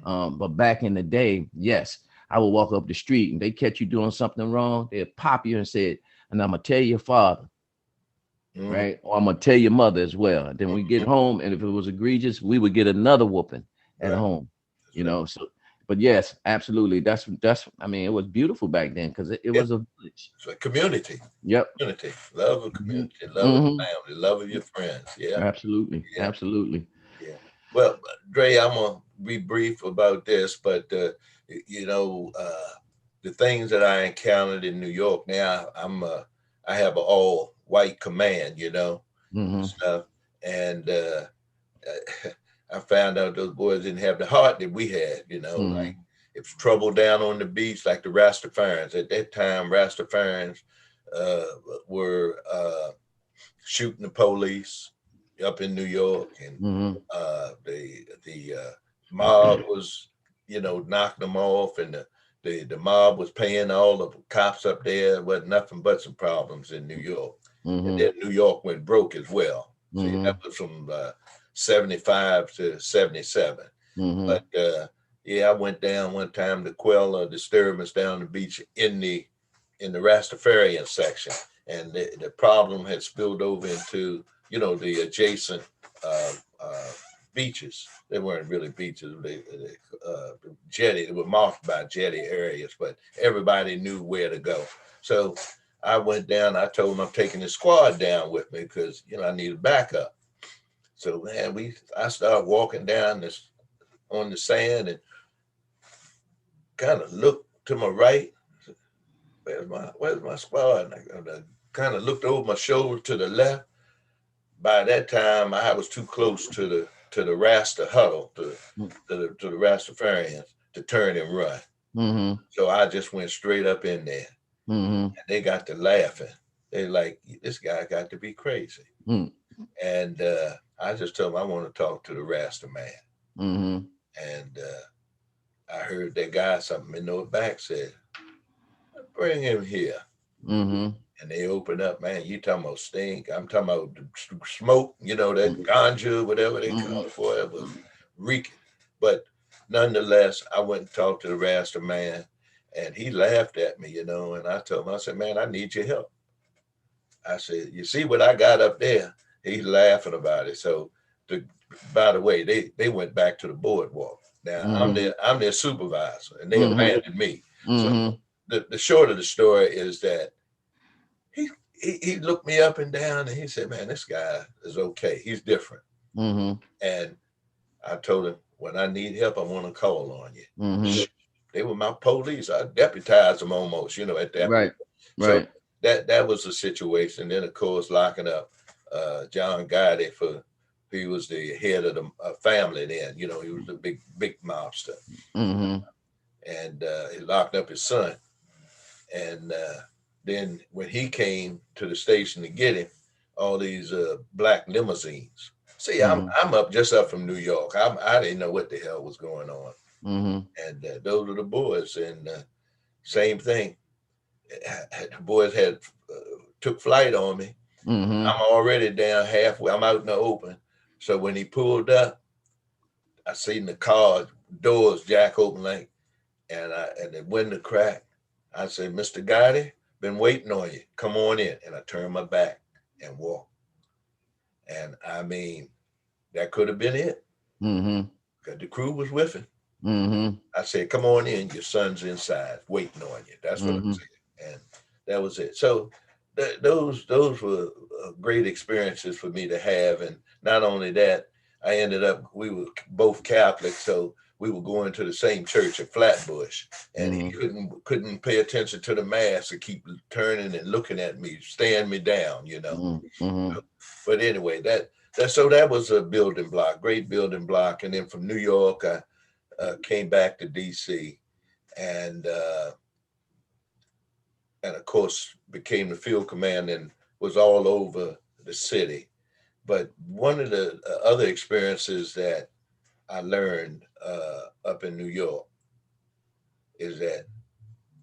But back in the day, yes, I would walk up the street and they catch you doing something wrong. They'd pop you and say, and I'm gonna tell your father, Mm-hmm. right? Or I'm gonna tell your mother as well. And then we get home, and if it was egregious, we would get another whooping at Right. home. That's You right. know, so but yes, absolutely. That's I mean, it was beautiful back then because it Yeah. was a village. It's a community. Yep. Community. Love of Hmm. community. Love of Hmm. family. Love of your friends. Yeah. Absolutely. Yeah. Absolutely. Yeah. Well, Dre, I'm gonna be brief about this, but the things that I encountered in New York. Now I have an all white command, Hmm. stuff, and I found out those boys didn't have the heart that we had. Like Hmm. it was trouble down on the beach, like the Rastafarians at that time. Rastafarians uh, were shooting the police up in New York, and Hmm. the mob was, knocking them off, and the mob was paying all the cops up there. Was nothing but some problems in New York, and Hmm. then New York went broke as well. See, that Hmm. was from 75 to 77. Hmm. But yeah, I went down one time to quell a disturbance down the beach in the Rastafarian section, and the problem had spilled over into the adjacent uh, uh, beaches. They weren't really beaches; jetty. They were marked by jetty areas, but everybody knew where to go. So I went down. I told them I'm taking the squad down with me because I need a backup. So man, I started walking down this on the sand and kind of looked to my right. Where's my squad? And I kind of looked over my shoulder to the left. By that time, I was too close to the Rasta huddle, to the Rastafarians to turn and run. Hmm. So I just went straight up in there, Hmm. and they got to laughing. They like, this guy got to be crazy. Hmm. And I just told them I want to talk to the Rasta man. Hmm. And I heard that guy something in the back said, bring him here. Hmm. And they open up, man. You talking about stink? I'm talking about the smoke. That ganja, whatever they call it for, it was reeking. But nonetheless, I went and talked to the Rasta man, and he laughed at me, And I told him, I said, man, I need your help. I said, you see what I got up there? He's laughing about it. So, the, by the way, they went back to the boardwalk. Now Hmm. I'm their supervisor, and they Hmm. abandoned me. So Hmm. the short of the story is that he looked me up and down and he said, man, this guy is okay. He's different. Hmm. And I told him, when I need help, I want to call on you. Hmm. They were my police. I deputized them almost, at that point. Right. So Right. that was the situation. Then, of course, locking up John Gotti he was the head of the family then. He was the big mobster. Hmm. And he locked up his son. And then when he came to the station to get him, all these black limousines. See, Hmm. I'm just up from New York. I didn't know what the hell was going on, Hmm. and those are the boys. And same thing. The boys had took flight on me. Hmm. I'm already down halfway. I'm out in the open. So when he pulled up, I seen the car doors jack open like, and the window cracked. I said, Mr. Gotti, been waiting on you. Come on in. And I turned my back and walked. And I mean, that could have been it. Hmm. Because the crew was with him. Hmm. I said, come on in. Your son's inside waiting on you. That's what I Hmm. said. And that was it. So those were great experiences for me to have. And not only that, we were both Catholic. So we were going to the same church at Flatbush, and he Hmm. couldn't pay attention to the mass and keep turning and looking at me, staring me down. Hmm. But anyway, that was a building block, great building block. And then from New York, I came back to DC, and and of course became the field command and was all over the city. But one of the other experiences that I learned up in New York is that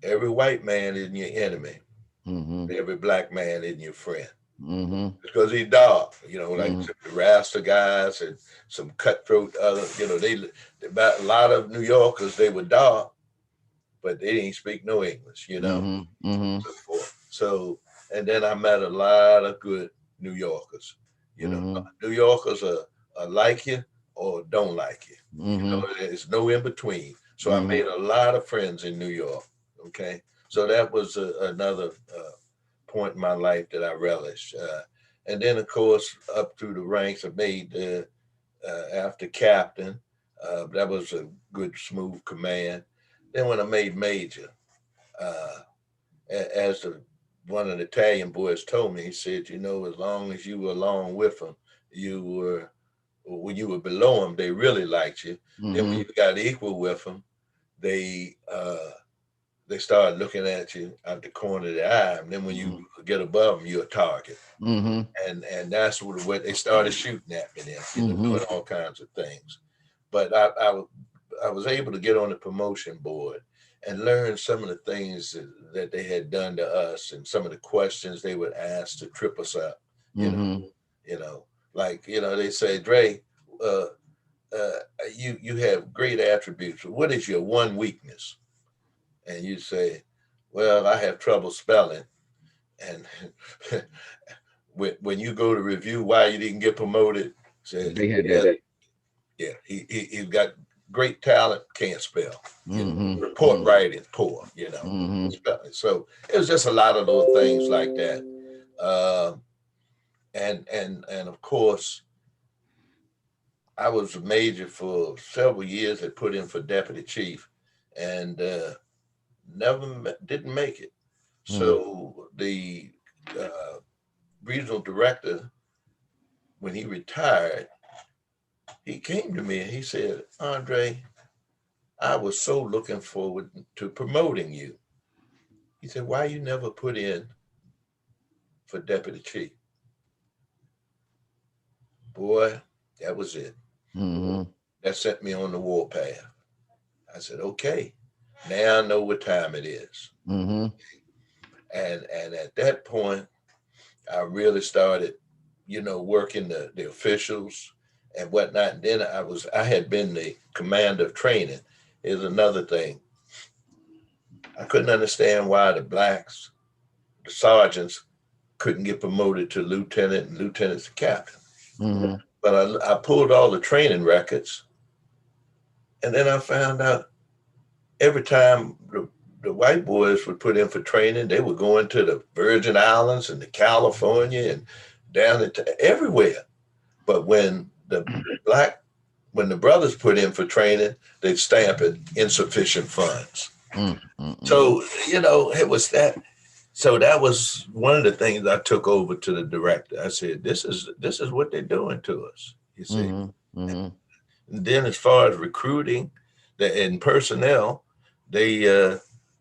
every white man isn't your enemy. Mm-hmm. Every black man isn't your friend. Mm-hmm. Because he's dark, you know, like Mm-hmm. the Rasta guys and some cutthroat other, you know, about a lot of New Yorkers, they were dark, but they didn't speak no English, you know, Mm-hmm. Mm-hmm. so forth. So, and then I met a lot of good New Yorkers. You know, Mm-hmm. New Yorkers are like you or don't like you. You Mm-hmm. know, there's no in between. So I Mm-hmm. made a lot of friends in New York. Okay, so that was another point in my life that I relished. And then, of course, up through the ranks, I made after captain. That was a good, smooth command. Then when I made major, uh, as one of the Italian boys told me, he said, you know, as long as you were along with them, you were, when you were below them, they really liked you. Then when Mm-hmm. you got equal with them, they uh, they start looking at you out the corner of the eye. And then when you get above them, you're a target. Mm-hmm. And that's what they started shooting at me then, you know, Mm-hmm. doing all kinds of things. But I was able to get on the promotion board and learn some of the things that they had done to us and some of the questions they would ask to trip us up, you know, Mm-hmm. you know, like, you know, they say, Dre, uh, uh, you have great attributes. What is your one weakness? And you say, well, I have trouble spelling. And when you go to review why you didn't get promoted, said, They had yeah, that. yeah, he's got great talent, can't spell. You know, Mm-hmm. report writing poor. You know, Mm-hmm. spelling. So it was just a lot of little things like that. Uh, and of course, I was a major for several years. I put in for deputy chief, and didn't make it. Mm-hmm. So the uh, regional director, when he retired, he came to me and he said, Andre, I was so looking forward to promoting you. He said, why you never put in for deputy chief? Boy, that was it. Mm-hmm. That set me on the warpath. I said, okay, now I know what time it is. Mm-hmm. And at that point, I really started, you know, working the officials and whatnot. And then I had been the commander of training. Is another thing. I couldn't understand why the blacks, the sergeants, couldn't get promoted to lieutenant and lieutenants to captain. Mm-hmm. But I pulled all the training records, and then I found out every time the white boys would put in for training, they were going to the Virgin Islands and to California and down into everywhere. But when the brothers put in for training, they'd stamp it insufficient funds. Mm-hmm. So, you know, it was that. So that was one of the things I took over to the director. I said, this is what they're doing to us, you see. Mm-hmm. And then as far as recruiting and personnel, they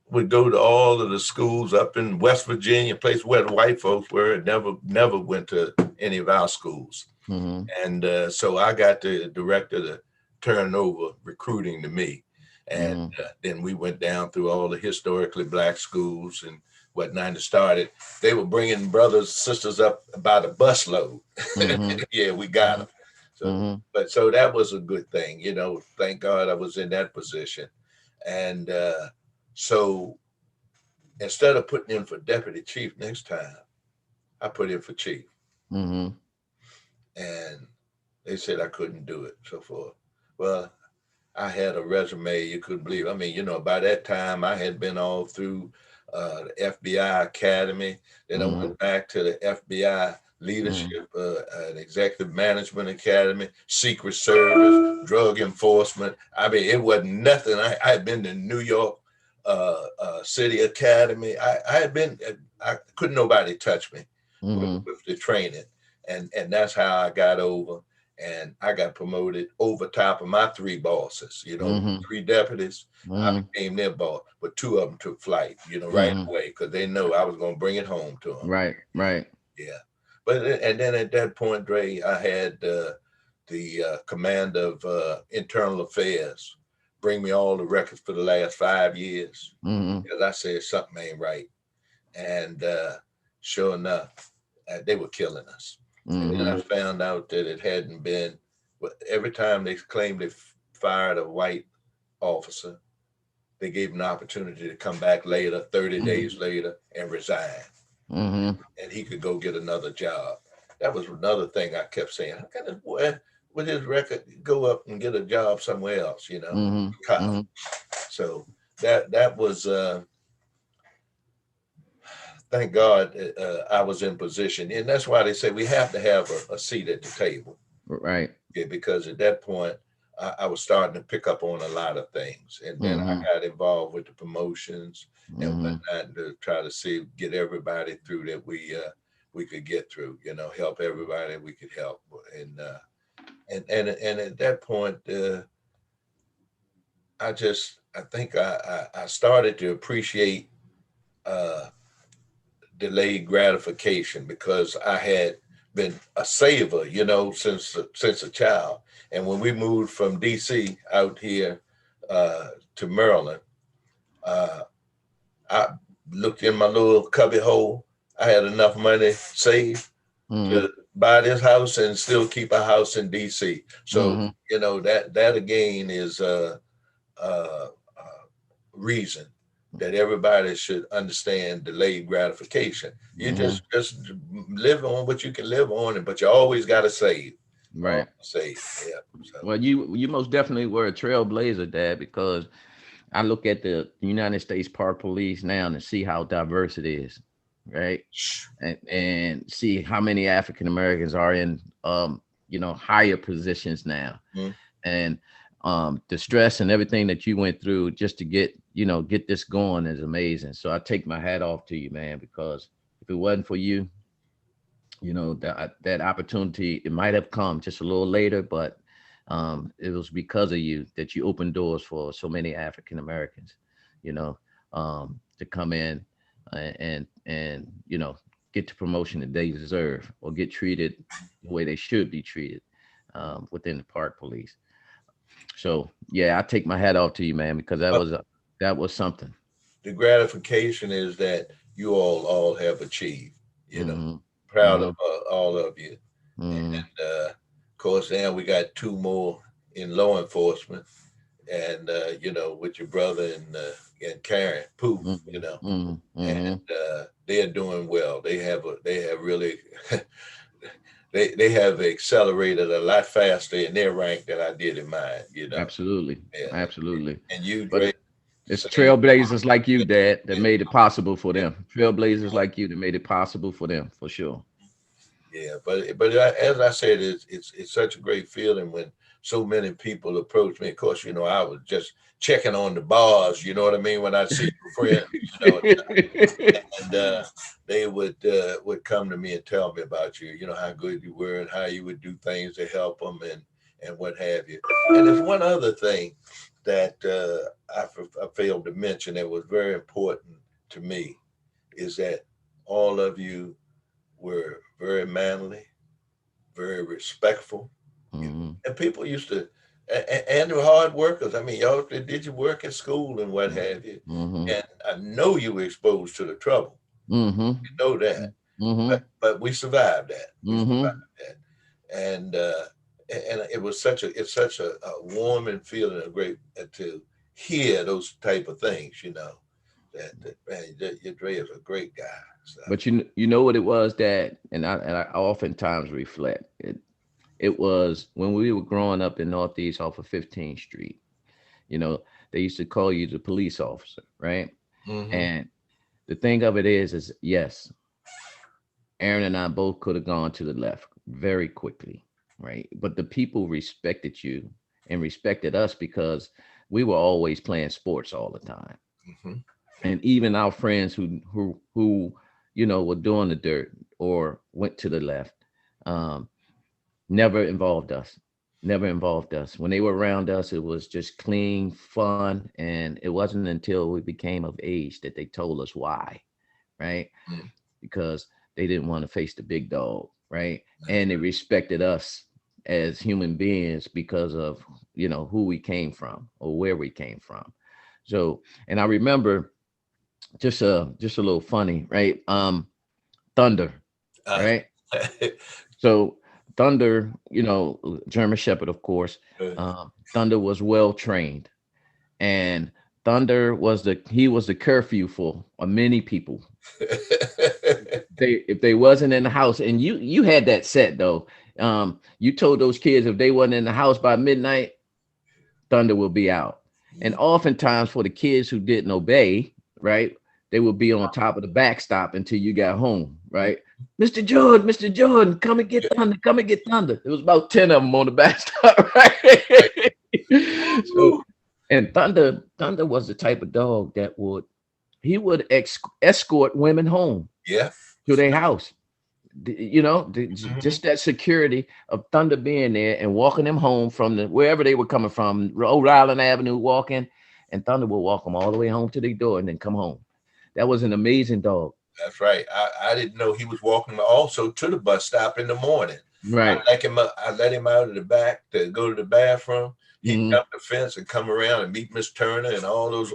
would go to all of the schools up in West Virginia, place where the white folks were, and never went to any of our schools. Mm-hmm. And so I got the director to turn over recruiting to me. And Mm-hmm. then we went down through all the historically black schools and whatnot and started. They were bringing brothers, sisters up by the busload. Mm-hmm. Yeah, we got them. So, Mm-hmm. so that was a good thing, you know. Thank God I was in that position. And so instead of putting in for deputy chief next time, I put in for chief. Mm-hmm. And they said I couldn't do it, so forth. Well, I had a resume you couldn't believe. I mean, you know, by that time I had been all through the FBI Academy. Then I Mm-hmm. went back to the FBI Leadership and Executive Management Academy, Secret Service, Drug Enforcement. I mean, it wasn't nothing. I had been to New York City Academy. I had been. I couldn't nobody touch me Mm-hmm. with the training, and that's how I got over. and I got promoted over top of my three bosses. Mm-hmm. Three deputies. I Mm-hmm. became their boss, but two of them took flight. Right Mm-hmm. away because they know I was going to bring it home to them. Right. Right. Yeah, but and then at that point, Dre, I had the command of internal affairs bring me all the records for the last 5 years Mm-hmm. because I said something ain't right, and sure enough, they were killing us. And then I Mm-hmm. found out that it hadn't been. Every time they claimed they fired a white officer, they gave him an opportunity to come back later, 30 days later, and resign, Mm-hmm. and he could go get another job. That was another thing I kept saying. How can this boy with his record go up and get a job somewhere else? Mm-hmm. Mm-hmm. So that was thank God I was in position, and that's why they say we have to have a seat at the table. Right. Yeah, because at that point I was starting to pick up on a lot of things, and then I Mm-hmm. got involved with the promotions and Mm-hmm. whatnot to try to get everybody through that we could get through. Help everybody we could help, and at that point, I think I started to appreciate uh, delayed gratification because I had been a saver, since a child. And when we moved from DC out here to Maryland, uh, I looked in my little cubby hole. I had enough money saved Mm-hmm. to buy this house and still keep a house in DC. So Mm-hmm. that again is a reason that everybody should understand delayed gratification. You Mm-hmm. just live on what you can live on, but you always got to save. Right. Save, yeah. So Well, you most definitely were a trailblazer, Dad, because I look at the United States Park Police now and see how diverse it is, right? And see how many African Americans are in higher positions now. mm, And the stress and everything that you went through just to get this going is amazing. So I take my hat off to you, man, because if it wasn't for you, that opportunity, it might have come just a little later, but it was because of you that you opened doors for so many African Americans, to come in and get the promotion that they deserve or get treated the way they should be treated within the park police. So yeah, I take my hat off to you, man, because that was something. the gratification is that you all have achieved. Mm-hmm. Proud Mm-hmm. of all of you. Mm-hmm. And of course, now we got two more in law enforcement, and with your brother and Karen Pooh, Mm-hmm. and Mm-hmm. they're doing well. They have really they have accelerated a lot faster in their rank than I did in mine. Absolutely. Yeah, Absolutely. and you, But Dre, it's same. trailblazers like you, Dad, that Yeah, made it possible for yeah, them. Trailblazers like you that made it possible for them, for sure. yeah. But as I said, it's such a great feeling when so many people approach me. Of course, I was just checking on the bars. You know what I mean? When I see your friends, and they would come to me and tell me about you. How good you were and how you would do things to help them and what have you. And there's one other thing that I failed to mention that was very important to me is that all of you were very manly, very respectful, Mhm, and people used to. And they were hard workers. I mean, y'all did your work at school and what have you. mhm, And I know you were exposed to the trouble. mhm, You know that, mhm, but we survived that. We survived mhm. that, and it's such a warming feeling, a great to hear those type of things. That man, your Dre is a great guy. So, But you know what it was, Dad, and I oftentimes reflect it. It was when we were growing up in Northeast off of 15th Street. You know, they used to call you the police officer, right? hmm And the thing of it is yes, Aaron and I both could have gone to the left very quickly, right? But the people respected you and respected us because we were always playing sports all the time. hmm And even our friends who were doing the dirt or went to the left, um, never involved us. Never involved us. When they were around us, it was just clean, fun, and it wasn't until we became of age that they told us why, right? Mm, Because they didn't want to face the big dog, right? that's And they respected us as human beings because of who we came from or where we came from. So, and I remember just a little funny, right? Thunder, right. right? So Thunder, German Shepherd, of course. Thunder was well trained, and Thunder was the curfew for many people. They if they wasn't in the house, and you had that set though. You told those kids if they wasn't in the house by midnight, Thunder will be out. And oftentimes for the kids who didn't obey, right, they would be on top of the backstop until you got home, right? Mr. Jordan, come and get Thunder, come and get Thunder. It was about 10 of them on the backstop, right? So, and Thunder was the type of dog that would escort women home Yeah. to their house. Mhm. Just that security of Thunder being there and walking them home from wherever they were coming from, Rhode Island Avenue, walking, and Thunder will walk them all the way home to their door and then come home. That was an amazing dog. That's right. I didn't know he was walking also to the bus stop in the morning. Right. I let him out of the back to go to the bathroom. He'd Hmm. jump the fence and come around and meet Miss Turner and all those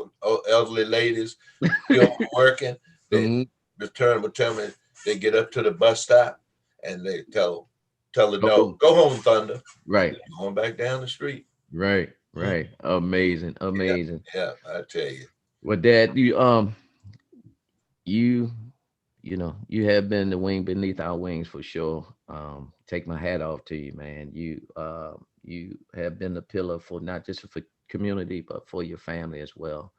elderly ladies still working. Then Hmm. Miss Turner would tell me they get up to the bus stop and they tell the dog, Oh, go home, Thunder. And right, then going back down the street. right, Mm, right. Amazing, yeah, amazing. yeah, I tell you. Well, Dad, you you have been the wing beneath our wings for sure. Take my hat off to you, man. You have been the pillar for not just for community but for your family as well.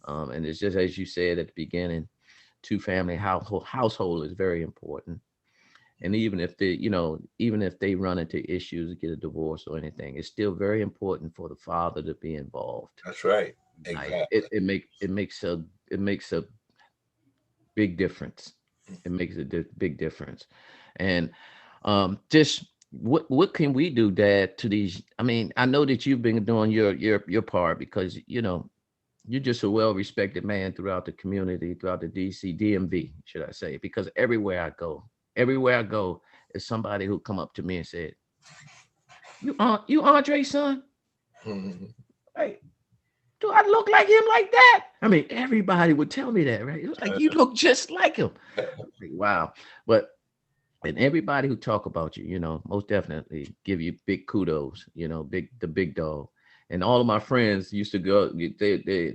And it's just as you said at the beginning, two family household is very important. And even if they run into issues, get a divorce or anything, it's still very important for the father to be involved. That's right. Like it, Exactly. it makes a big difference. It makes a big difference. And just what can we do, Dad, to these? I mean, I know that you've been doing your part because you're just a well respected man throughout the community, throughout the DC DMV, should I say? Because everywhere I go, is somebody who come up to me and said, you Andre's son? Mhm. Right? Do I look like him like that? I mean, everybody would tell me that, right? It was like you look just like him. Like, wow. But and everybody who talk about you, most definitely give you big kudos, the big dog. And all of my friends used to go,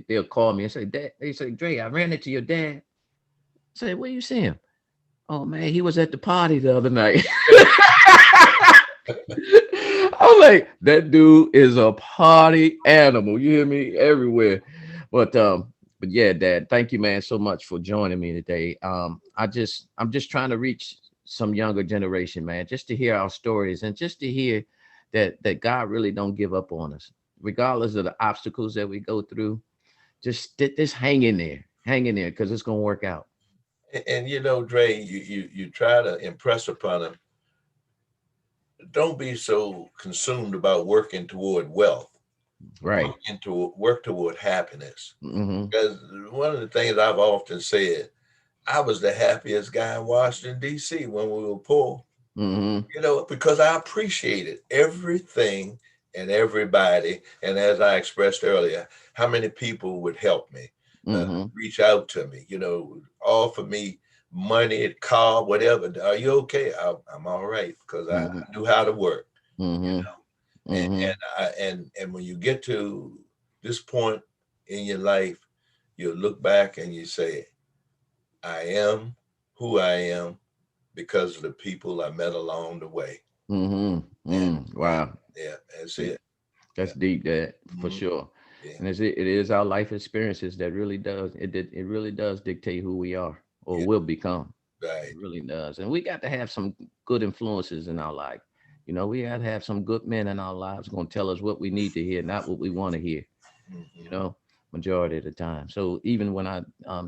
they'll call me and say, Dad, they say, Dre, I ran into your dad. I say, where you see him? Oh man, he was at the party the other night. I'm like, that dude is a party animal. You hear me everywhere. But yeah, Dad, thank you, man, so much for joining me today. I'm just trying to reach some younger generation, man, just to hear our stories and just to hear that God really don't give up on us, regardless of the obstacles that we go through. Just hang in there, because it's gonna work out. And Dre, you try to impress upon them, don't be so consumed about working toward wealth. Right. Work toward happiness. Mm-hmm. Because one of the things I've often said, I was the happiest guy in Washington, D.C. when we were poor, Mm-hmm. because I appreciated everything and everybody. And as I expressed earlier, how many people would help me, Mm-hmm. reach out to me, offer me money, car, whatever. Are you okay? I'm all right because I Mm-hmm. knew how to work, you Mm-hmm. know. And Mm-hmm. and when you get to this point in your life, you look back and you say, I am who I am because of the people I met along the way. Mm-hmm. And Wow. yeah, that's See, it. that's Yeah. deep, that for Mhm. sure. Yeah. And it is our life experiences that really does it really does dictate who we are or Yeah. will become. It Right. really does. And we got to have some good influences in our life. We got to have some good men in our lives going to tell us what we need to hear, not what we want to hear, you Hmm. know, majority of the time. So even when I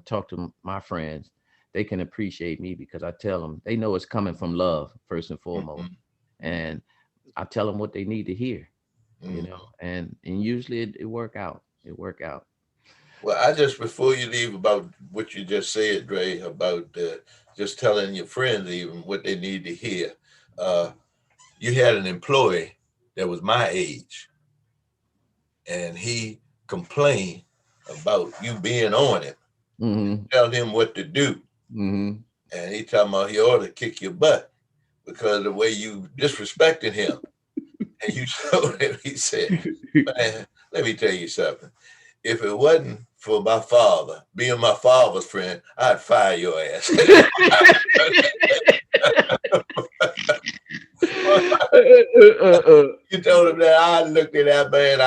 talk to my friends, they can appreciate me because I tell them they know it's coming from love first and foremost. Hmm. And I tell them what they need to hear, you Mhm. know, and usually it work out. It work out. Well, I just before you leave about what you just said, Dre, about just telling your friends even what they need to hear. Uh, you had an employee that was my age, and he complained about you being on him, Mm-hmm. tell him what to do, Mm-hmm. and he talking about he ought to kick your butt because of the way you disrespected him. And you told him, he said, "Man, let me tell you something. If it wasn't for my father, being my father's friend, I'd fire your ass." You told him that. I looked at that man.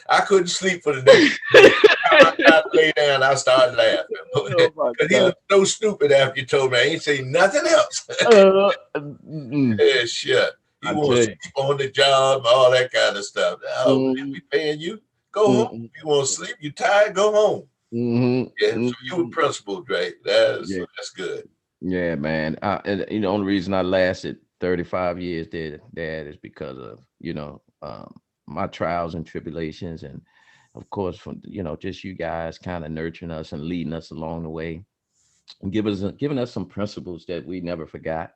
I couldn't sleep for the next day. I tried to lay down. I started laughing Oh my because he God. looked so stupid after you told me. I ain't say nothing else. Yeah, shit. You I want to tell you. sleep on the job, all that kind of stuff. Oh, man, Mm-hmm. we paying you. Go home. Mm-hmm. You want to sleep? You tired? Go home. Yeah. So you were Mm-hmm. principled, Dre. That's good. Yeah, man. And the only reason I lasted 35 years there, Dad, is because of, my trials and tribulations. And of course, from, just you guys kind of nurturing us and leading us along the way and giving us some principles that we never forgot,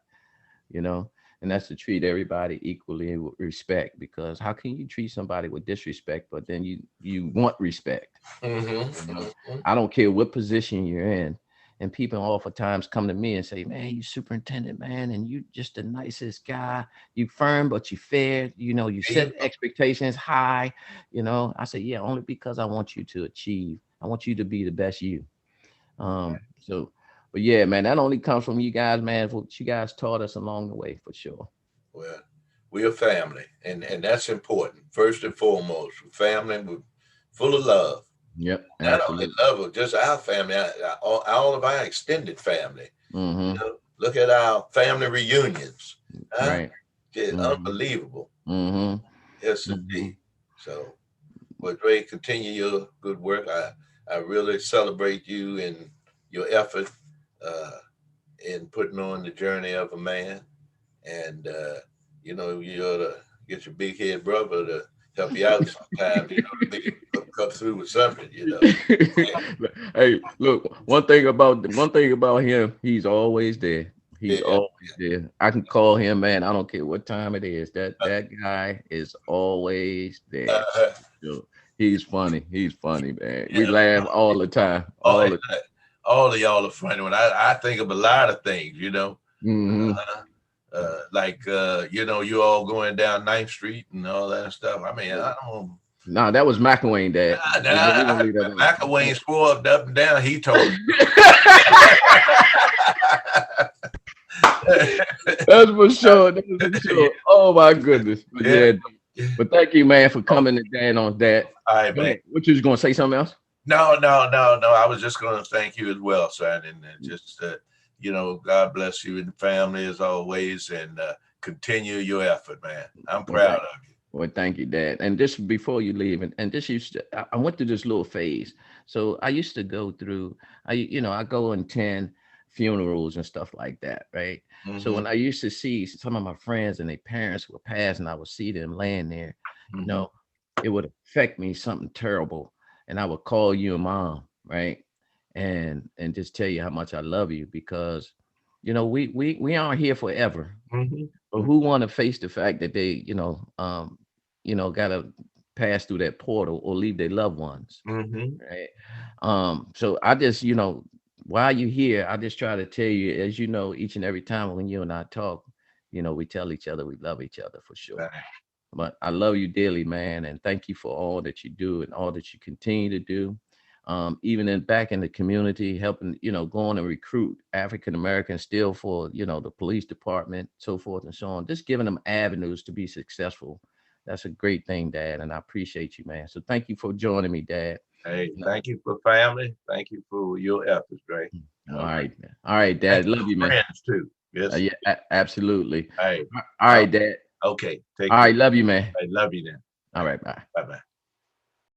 you know, and that's to treat everybody equally with respect, because how can you treat somebody with disrespect, but then you want respect? You know, Mm-hmm. I don't care what position you're in. And people oftentimes come to me and say, "Man, you superintendent, man, and you just the nicest guy. You firm, but you fair. You There you set go. expectations high. I say, yeah, only because I want you to achieve. I want you to be the best you. So, but yeah, man, that only comes from you guys, man. What you guys taught us along the way, for sure. Well, we're a family, and that's important. First and foremost, family, we're full of love. Yep, Not only absolutely. love of just our family, all of our extended family. Mm-hmm. Look at our family reunions. Huh? Right. It's Mm-hmm. unbelievable. Mm-hmm. Yes, Mm-hmm. indeed. So, well, Dre, continue your good work. I really celebrate you and your effort uh, in putting on the journey of a man. And, you ought to get your big head brother to help you out sometimes, to make you come through with something. Hey, look, one thing about him, he's always there. He's Yeah. always there. I can call him, man. I don't care what time it is. That guy is always there. Uh, So, he's funny. He's funny, man. We yeah. laugh all the time. All, All the all of y'all are funny. When I think of a lot of things. hmm Uh, like you all going down Ninth Street and all that stuff. I mean, I don't. Nah, that was McElwain, Dad. We don't leave that McElwain swerved up and down. He told me. That's for sure. That's for sure. Oh my goodness. But Yeah. yeah. But thank you, man, for coming today on that. All right, Go man. ahead. What you was gonna say something else? No. I was just going to thank you as well, son, and just God bless you and the family as always, and continue your effort, man. I'm Well, proud thank, of you. well, thank you, Dad. And just before you leave, and this used to, I went through this little phase. So I used to go through, I go and attend funerals and stuff like that, right? So Mm-hmm, when I used to see some of my friends and their parents were passed, and I would see them laying there, you mm-hmm. know, it would affect me something terrible, and I would call you and mom, right? And just tell you how much I love you, because we aren't here forever, Mm-hmm. but who want to face the fact that they, gotta pass through that portal or leave their loved ones, Mm-hmm. right? So I just, while you here, I just try to tell you, as you know, each and every time when you and I talk, we tell each other we love each other, for sure. Right. But I love you dearly, man, and thank you for all that you do and all that you continue to do. Even back in the community, helping, going to recruit African Americans still for, the police department, so forth and so on. Just giving them avenues to be successful. That's a great thing, Dad, and I appreciate you, man. So thank you for joining me, Dad. Hey, You know, thank you for family. Thank you for your efforts, Dre. all All right. right, man. All right, Thank Dad. you Love you, for man. friends too. Yes. Yeah, absolutely. Hey. All right, Dad. Okay. Take All care. right, love you, man. I love you then. All right, bye. Bye bye.